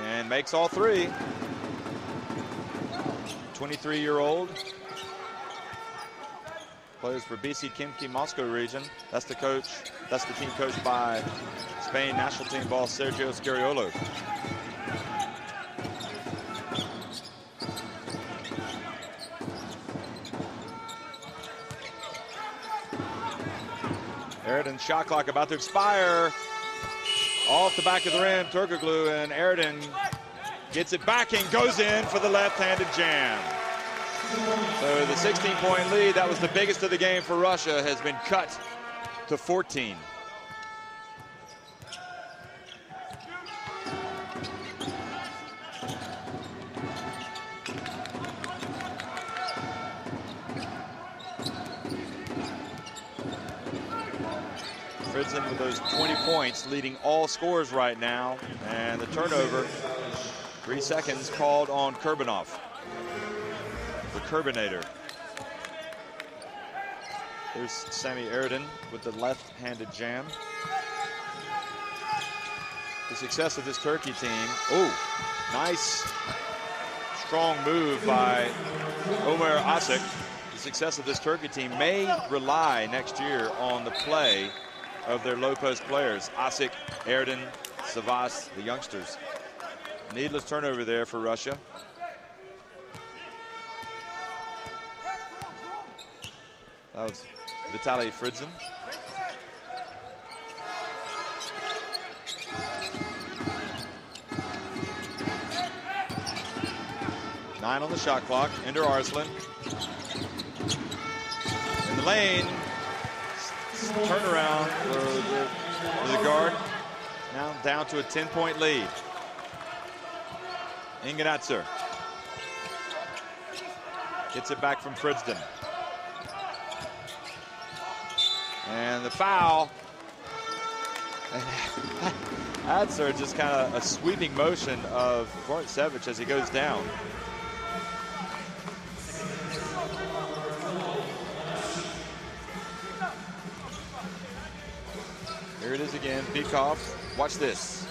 And makes all 3. 23-year-old. plays for BC Khimki Moscow region. That's the coach. That's the team coached by Spain national team boss Sergio Scariolo. Eridan shot clock about to expire. Off the back of the rim, Turkoglu, and Eridan gets it back and goes in for the left-handed jam. So the 16-point lead, that was the biggest of the game for Russia, has been cut to 14. Fritzen with those 20 points, leading all scorers right now. And the turnover, 3 seconds called on Kurbanov, the Kurbanator. There's Sami Eridan with the left-handed jam. The success of this Turkey team. Oh, nice, strong move by Omer Asik. The success of this Turkey team may rely next year on the play of their low post players. Asik, Eridan, Savas, the youngsters. Needless turnover there for Russia. That was Vitaly Fritzen. Nine on the shot clock. Ender Arslan. In the lane. Turnaround for the guard. Now down to a 10-point lead. Ingenatzer gets it back from Fritzen. And the foul. Atzer just kind of a sweeping motion of Vortsevich as he goes down. Here it is again, Peikoff. Watch this.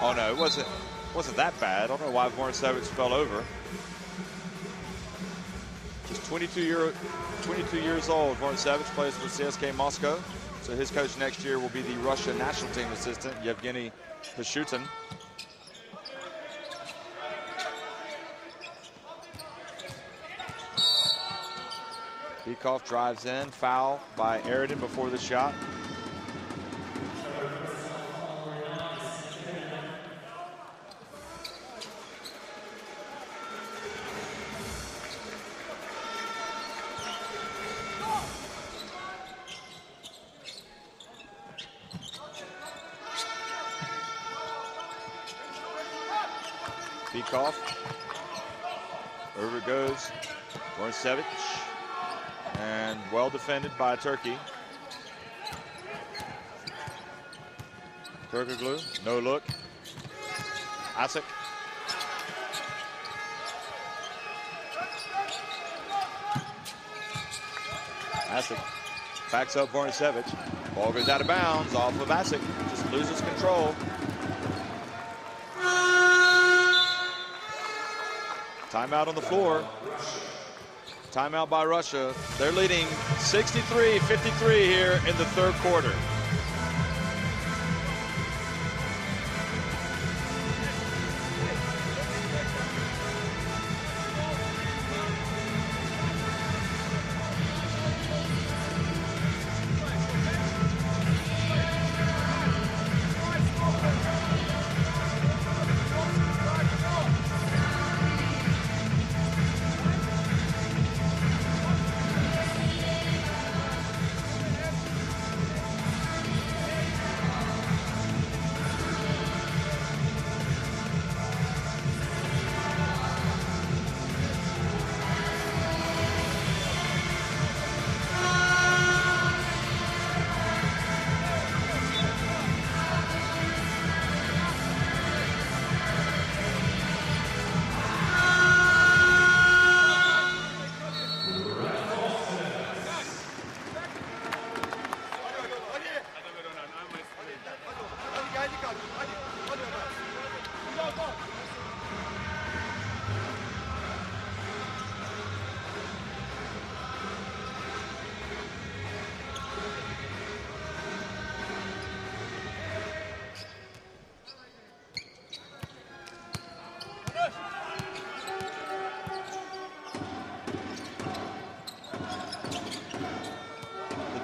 Oh no, it wasn't that bad. I don't know why Vortsevich fell over. Just 22 years old. Vortsevich plays for CSKA Moscow. So his coach next year will be the Russia national team assistant, Yevgeny Pashutin. Peikoff drives in, foul by Eridan before the shot. Peikoff. Over goes Vortsevich. And well defended by Turkey. Turkoglu, no look. Asik. Asik backs up Vortsevich. Ball goes out of bounds off of Asik. Just loses control. Timeout on the floor. Timeout by Russia. They're leading 63-53 here in the third quarter.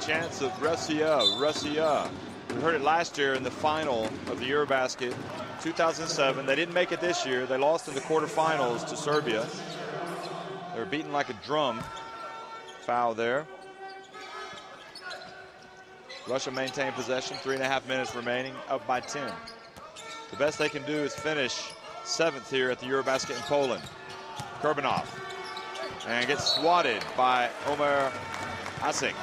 chants of Russia, Russia. We heard it last year in the final of the Eurobasket 2007. They didn't make it this year. They lost in the quarterfinals to Serbia. They were beaten like a drum. Foul there. Russia maintained possession, 3.5 minutes remaining, up by 10. The best they can do is finish 7th here at the Eurobasket in Poland. Kurbanov, and gets swatted by Omer Asik.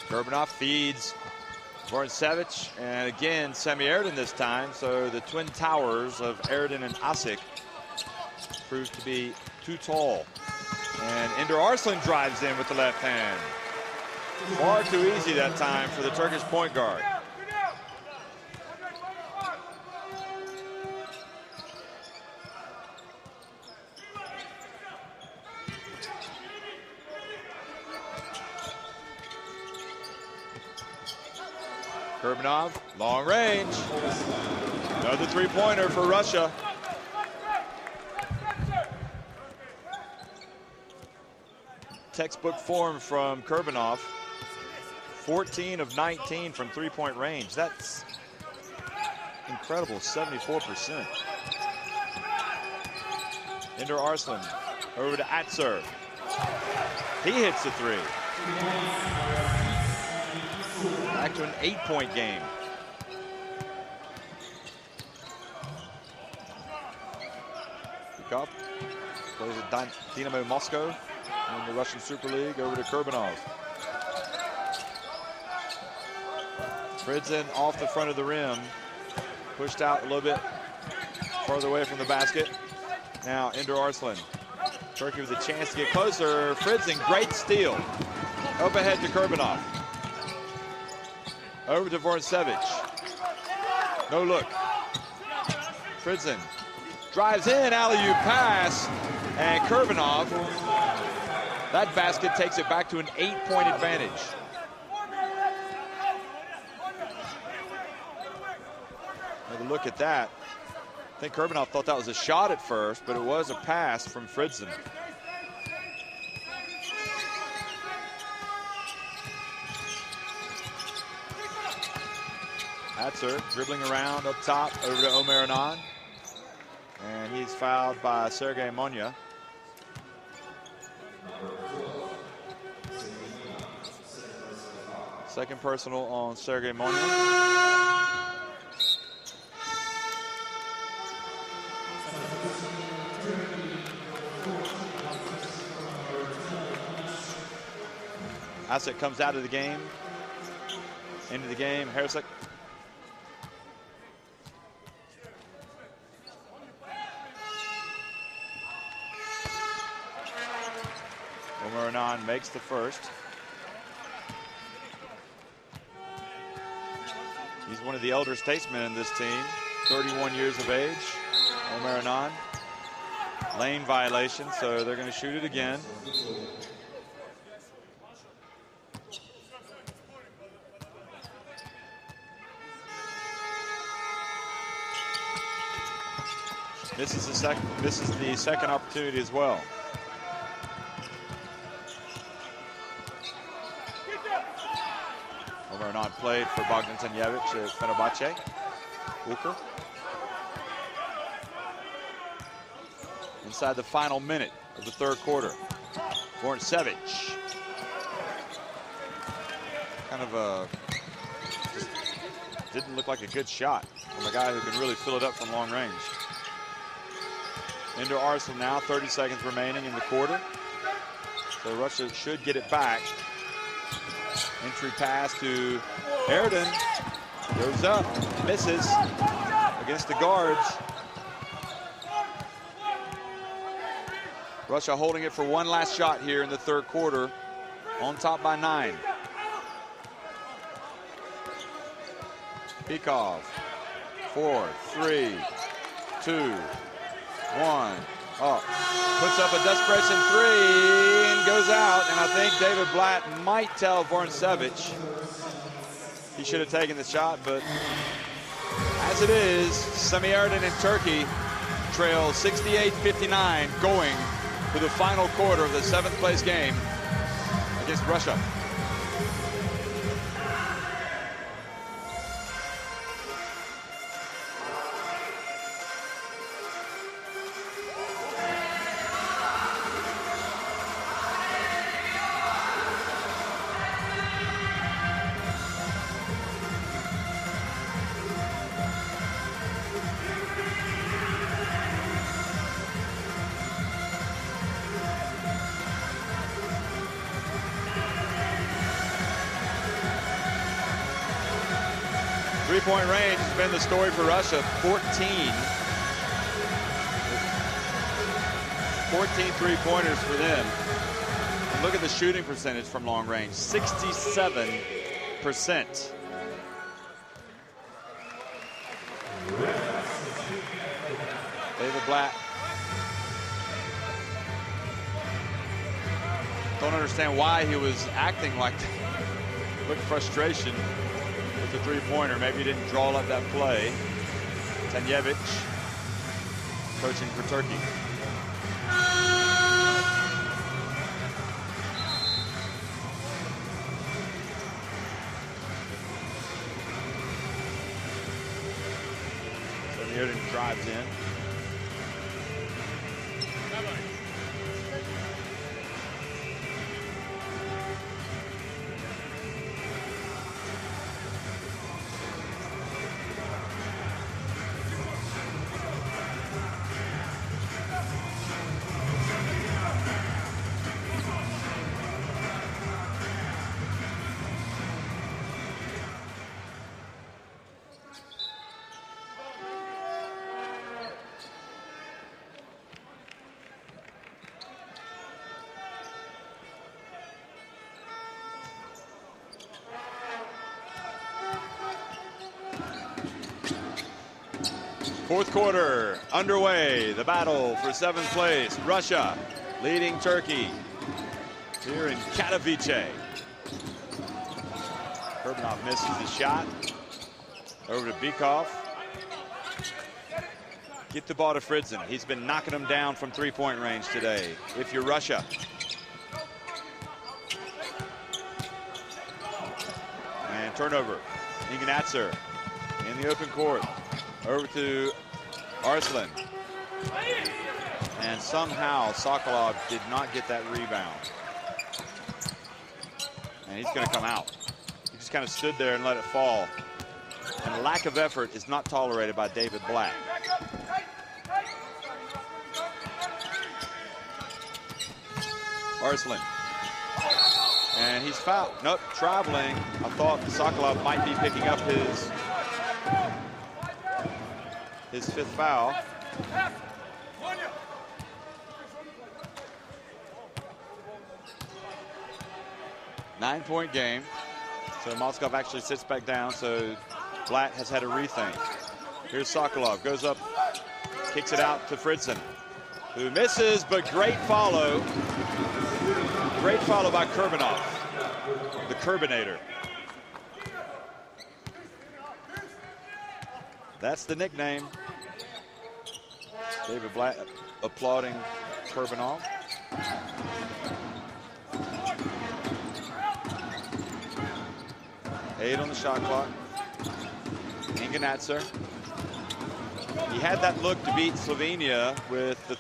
Kurbanov feeds Vorncevic, and again Semi Erden this time, so the twin towers of Erden and Asik proved to be too tall. And Ender Arslan drives in with the left hand. Far too easy that time for the Turkish point guard. Kurbanov, long range. Another three-pointer for Russia. Textbook form from Kurbanov. 14 of 19 from three-point range. That's incredible, 74%. Ender Arslan over to Atzer. He hits the three. Back to an 8-point game. Pikov plays at Dynamo Moscow in the Russian Super League. Over to Kurbanov. Fridzin off the front of the rim. Pushed out a little bit farther away from the basket. Now Ender Arslan. Turkey with a chance to get closer. Fridzin, great steal. Up ahead to Kurbanov. Over to Vorncevic. No look. Fridzin drives in, alley-oop pass, and Kurbanov. That basket takes it back to an 8-point advantage. Another look at that. I think Kurbanov thought that was a shot at first, but it was a pass from Fridzin. Atzer dribbling around up top over to Omer Anan. And he's fouled by Sergei Monya. Second personal on Sergei Monya. Asik comes out of the game. Into the game, Hersik. Omer Anan makes the first. He's one of the elder statesmen in this team, 31 years of age. Omer Anan. Lane violation, so they're going to shoot it again. This is the second opportunity as well. Omer Anan played for Bogdan Tanjevic at Fenerbahce. Walker. Inside the final minute of the third quarter. Vorncevic. Kind of a, just didn't look like a good shot from a guy who can really fill it up from long range. Ender Arslan now, 30 seconds remaining in the quarter. So Russia should get it back. Entry pass to Erden. Goes up, misses against the guards. Russia holding it for one last shot here in the third quarter. On top by 9. Pikov. 4, 3, 2, 1. Oh, puts up a desperation three and goes out. And I think David Blatt might tell Vorncevic he should have taken the shot, but as it is, Semiyerdin in Turkey trails 68-59 going to the final quarter of the 7th place game against Russia. Three-point range has been the story for Russia. 14 three-pointers for them. And look at the shooting percentage from long range, 67%. David Blatt. Don't understand why he was acting like that. Look, frustration with the three-pointer. Maybe he didn't draw up that play. Tanjevic coaching for Turkey. Semiyerdin drives in. Fourth quarter underway. The battle for 7th place. Russia leading Turkey here in Katowice. Kurbanov misses his shot. Over to Bykov. Get the ball to Fritzen. He's been knocking them down from three-point range today. If you're Russia. And turnover. Inganatser in the open court. Over to Arslan. And somehow Sokolov did not get that rebound. And he's going to come out. He just kind of stood there and let it fall. And lack of effort is not tolerated by David Blatt. Arslan. And he's fouled. Nope, traveling. I thought Sokolov might be picking up his 5th foul. Nine-point game. So Moskov actually sits back down, so Blatt has had a rethink. Here's Sokolov, goes up, kicks it out to Fritzen, who misses, but great follow. Great follow by Kurbanov, the Kurbanator. That's the nickname. David Blatt applauding Kurbanov. Eight on the shot clock. Inganatser. He had that look to beat Slovenia with the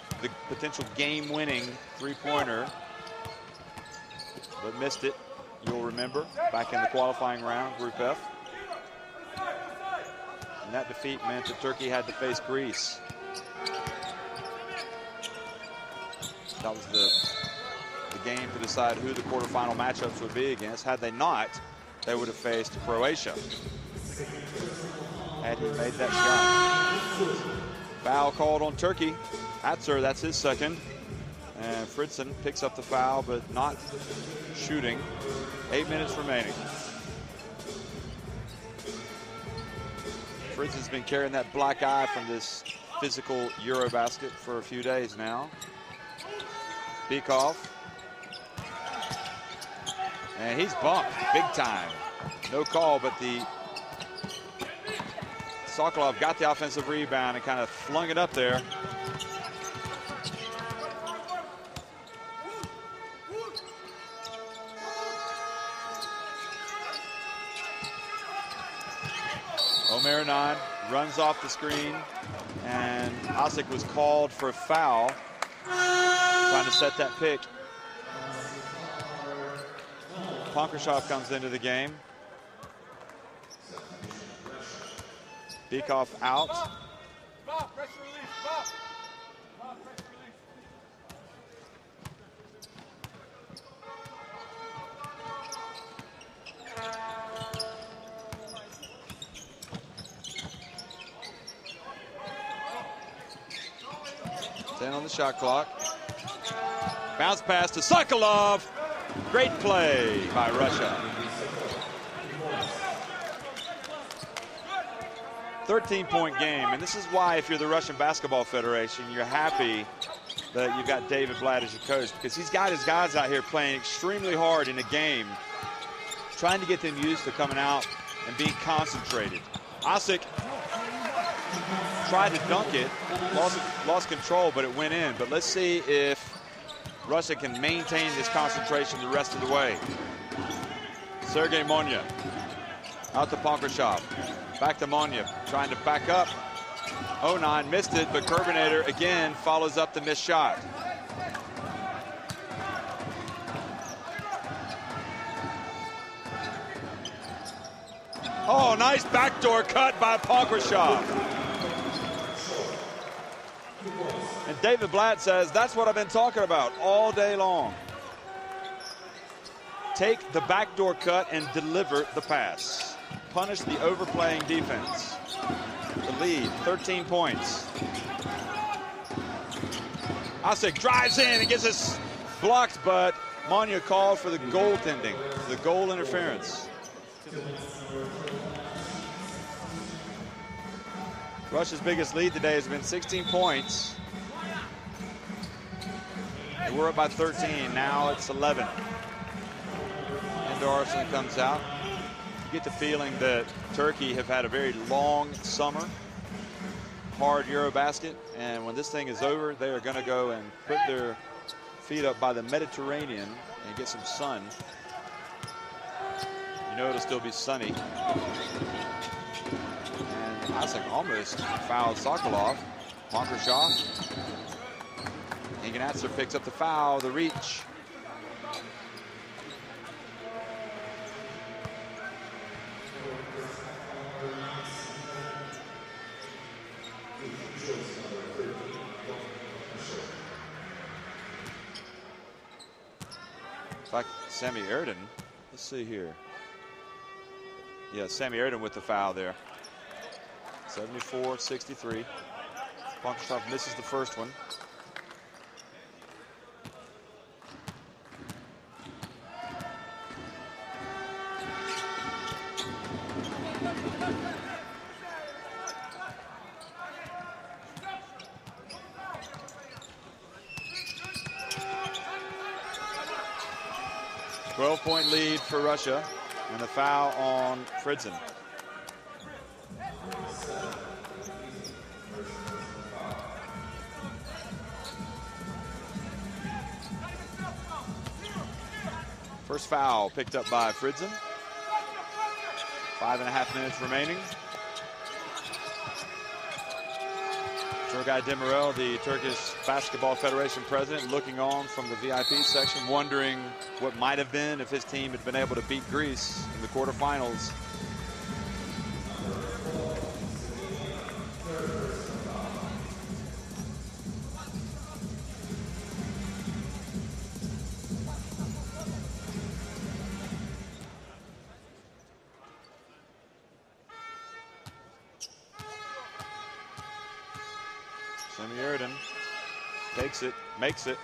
potential game-winning three-pointer, but missed it. You'll remember back in the qualifying round, Group F. And that defeat meant that Turkey had to face Greece. That was the game to decide who the quarterfinal matchups would be against. Had they not, they would have faced Croatia. Had he made that shot. Foul called on Turkey. Atzer, that's his second. And Fritzen picks up the foul, but not shooting. 8 minutes remaining. Fritzen's been carrying that black eye from this physical Eurobasket for a few days now. Bikov. And he's bumped big time. No call, but the Sokolov got the offensive rebound and kind of flung it up there. Omer runs off the screen, and Osik was called for a foul, trying to set that pick. Ponkrashov comes into the game. Bikov out. On the shot clock. Bounce pass to Sokolov. Great play by Russia. 13-point game, and this is why, if you're the Russian Basketball Federation, you're happy that you've got David Blatt as your coach, because he's got his guys out here playing extremely hard in a game, trying to get them used to coming out and being concentrated. Osik tried to dunk it, lost control, but it went in. But let's see if Russia can maintain this concentration the rest of the way. Sergei Monya out to Ponkrashov. Back to Monya, trying to back up. 09 missed it, but Kerbinator again follows up the missed shot. Oh, nice backdoor cut by Ponkrashov. And David Blatt says, that's what I've been talking about all day long. Take the backdoor cut and deliver the pass. Punish the overplaying defense. The lead, 13 points. Osik drives in and gets us blocked, but Monya called for the goaltending, the goal interference. Russia's biggest lead today has been 16 points. And we're up by 13. Now it's 11. Anderson comes out. You get the feeling that Turkey have had a very long summer, hard Eurobasket, and when this thing is over, they are going to go and put their feet up by the Mediterranean and get some sun. You know it'll still be sunny. Osik almost fouled Sokolov. Ponkrashov. Inganatser picks up the foul, the reach. In fact, Sammy Erden, let's see here. Yeah, Sammy Erden with the foul there. 74-63. Ponkrashov misses the first one. Point lead for Russia, and a foul on Fritzen. First foul picked up by Fritzen. 5.5 minutes remaining. Turgay Demirel, the Turkish Basketball Federation president, looking on from the VIP section, wondering what might have been if his team had been able to beat Greece in the quarterfinals. Sammy Erden takes it, makes it.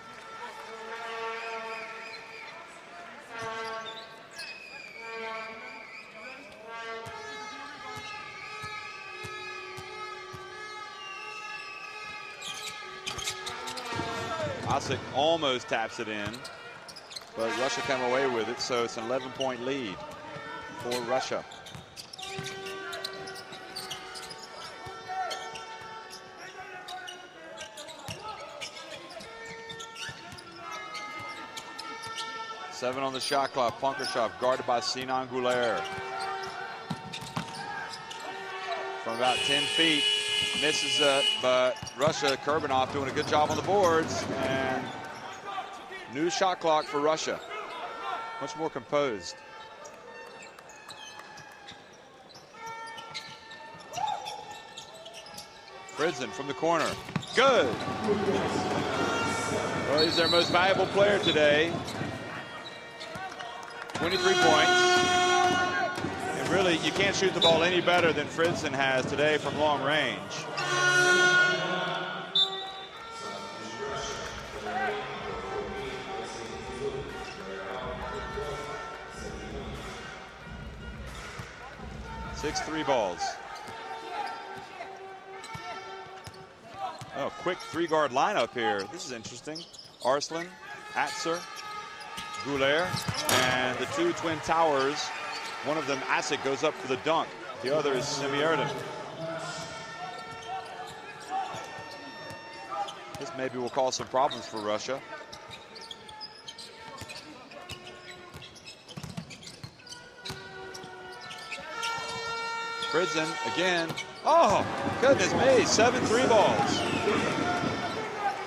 Asik almost taps it in, but Russia come away with it, so it's an 11-point lead for Russia. Seven on the shot clock. Punkershoff guarded by Sinan Gouler. From about 10 feet, misses it, but Russia, Kurbanov doing a good job on the boards, and new shot clock for Russia. Much more composed. Fritzen from the corner. Good. Well, he's their most valuable player today. 23 points. And really, you can't shoot the ball any better than Fritzen has today from long range. Six three balls. Oh, quick three-guard lineup here. This is interesting. Arslan, Atzer, Gouler, and the two twin towers. One of them, Asik, goes up for the dunk. The other is Semierden. This maybe will cause some problems for Russia. Fritzen again. Oh, goodness me, 7 3 balls.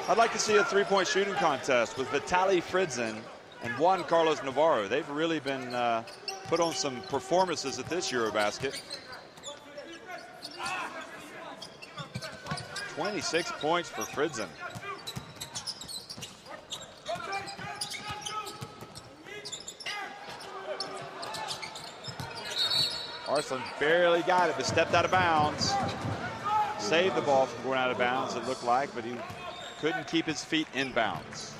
I'd like to see a three-point shooting contest with Vitaly Fritzen and Juan Carlos Navarro. They've really been put on some performances at this Eurobasket. 26 points for Fritzen. Arslan barely got it, but stepped out of bounds. Saved the ball from going out of bounds, it looked like, but he couldn't keep his feet in bounds.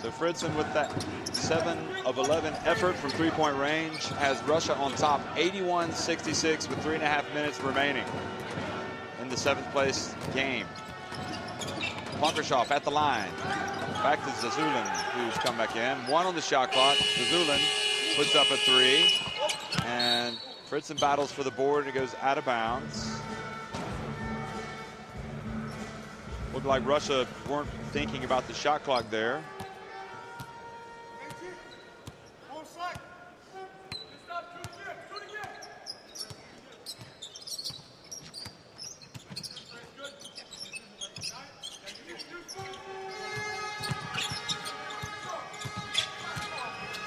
So Fritzen, with that 7 of 11 effort from three-point range, has Russia on top 81-66 with 3.5 minutes remaining in the 7th place game. Punkershoff at the line. Back to Zazulin, who's come back in. 1 on the shot clock. Zazulin puts up a 3. And Fritzen battles for the board and it goes out of bounds. Looked like Russia weren't thinking about the shot clock there.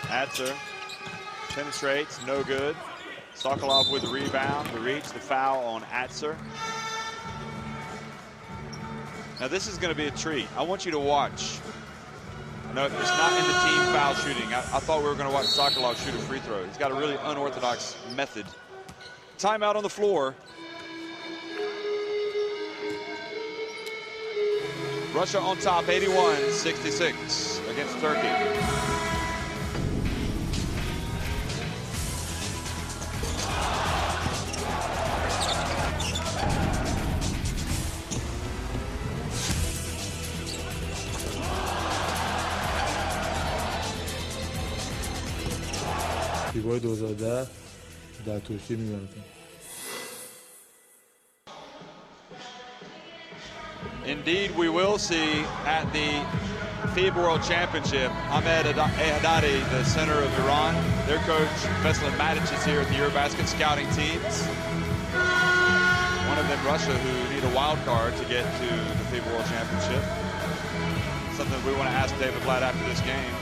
Atzer penetrates, no good. Sokolov with the rebound, the reach, the foul on Atzer. Now this is going to be a treat. I want you to watch. No, it's not in the team foul shooting. I thought we were going to watch Sokolov shoot a free throw. He's got a really unorthodox method. Timeout on the floor. Russia on top 81-66 against Turkey. فیبای 2010 در ترکیه می‌بردیم. Indeed, we will see at the FIBA World Championship, Ahmed Haddadi, the center of Iran. Their coach, Veselin Matic, is here at the Eurobasket scouting teams. One of them, Russia, who need a wild card to get to the FIBA World Championship. Something we want to ask David Blatt after this game,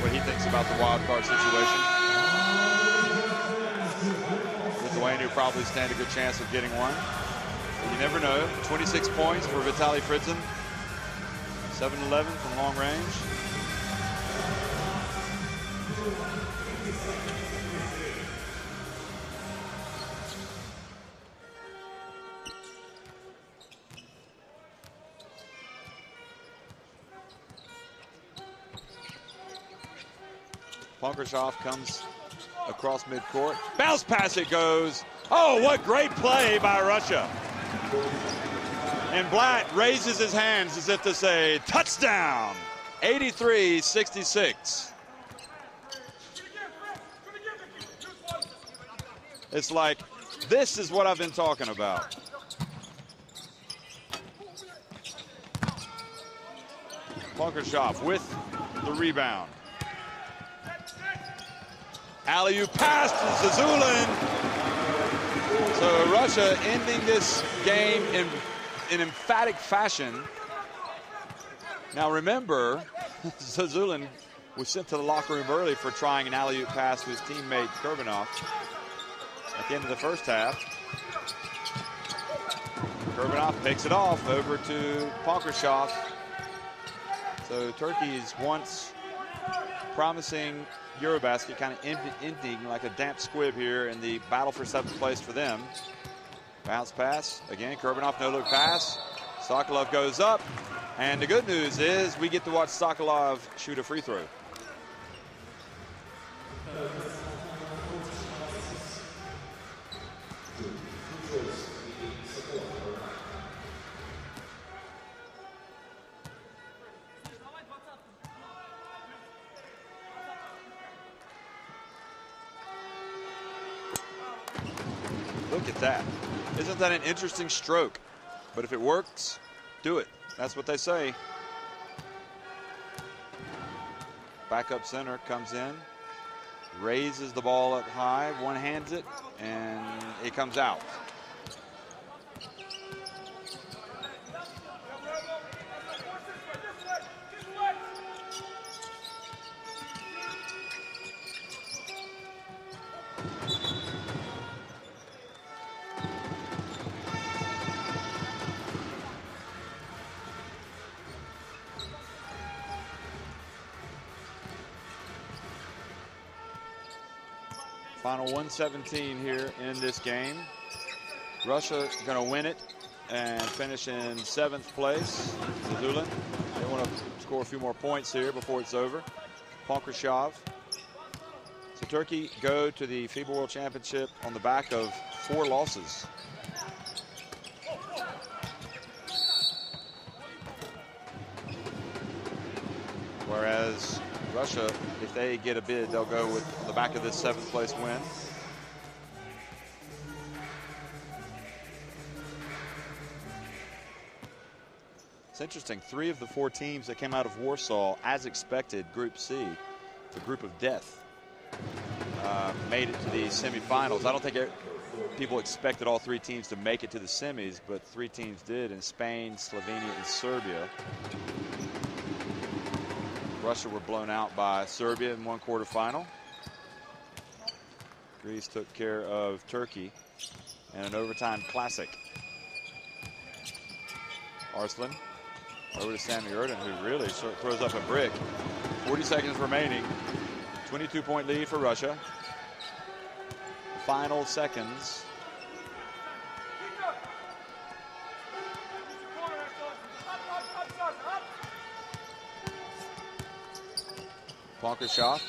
what he thinks about the wild card situation. Lithuania probably stand a good chance of getting one. But you never know. 26 points for Vitaly Fritzen. 7-11 from long range. Punkershoff comes across midcourt. Bounce pass it goes. Oh, what great play by Russia. And Blatt raises his hands as if to say, touchdown. 83-66. It's like, this is what I've been talking about. Punkershoff with the rebound. Alley-oop pass to Zazulin. So Russia ending this game in emphatic fashion. Now remember, Zazulin was sent to the locker room early for trying an alley-oop pass to his teammate Kurbanov at the end of the first half. Kurbanov picks it off over to Punkershoff. So Turkey's once promising Eurobasket kind of ending like a damp squib here in the battle for 7th place for them. Bounce pass, again, Kurbanov no-look pass. Sokolov goes up, and the good news is we get to watch Sokolov shoot a free throw. Look at that. Isn't that an interesting stroke? But if it works, do it. That's what they say. Backup center comes in, raises the ball up high, one-hands it, and it comes out. Final 117 here in this game. Russia going to win it and finish in 7th place. Zazulin, they want to score a few more points here before it's over. Punkershoff. So Turkey go to the FIBA World Championship on the back of 4 losses. Whereas Russia, if they get a bid, they'll go with the back of this 7th place win. It's interesting, 3 of the 4 teams that came out of Warsaw, as expected, Group C, the group of death, made it to the semifinals. I don't think people expected all 3 teams to make it to the semis, but 3 teams did in Spain, Slovenia, and Serbia. Russia were blown out by Serbia in 1 quarterfinal. Greece took care of Turkey in an overtime classic. Arslan over to Sammy Erden, who really throws up a brick. 40 seconds remaining. 22-point lead for Russia. Final seconds. Punkershoff.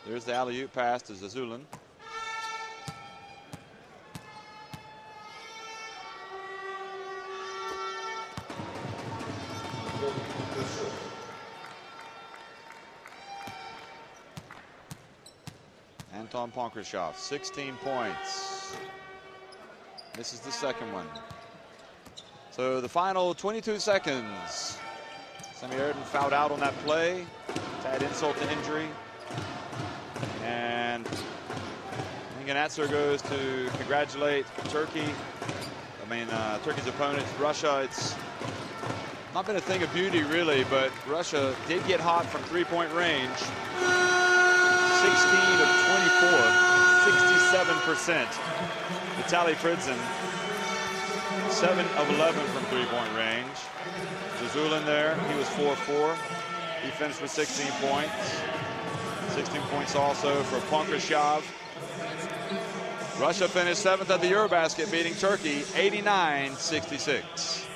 There's the alley-oop pass to Zazulin. Anton Punkershoff, 16 points. This is the second one. So the final 22 seconds. Sammy Erden fouled out on that play. To add insult to injury. And Enganatser goes to congratulate Turkey. Turkey's opponents, Russia. It's not been a thing of beauty, really, but Russia did get hot from three-point range. 16 of 24, 67%. Vitaly Fridzin, 7 of 11 from three-point range. Zazulin there, he was 4-4. He finished with 16 points. 16 points also for Pankrashov. Russia finished 7th at the Eurobasket, beating Turkey 89-66.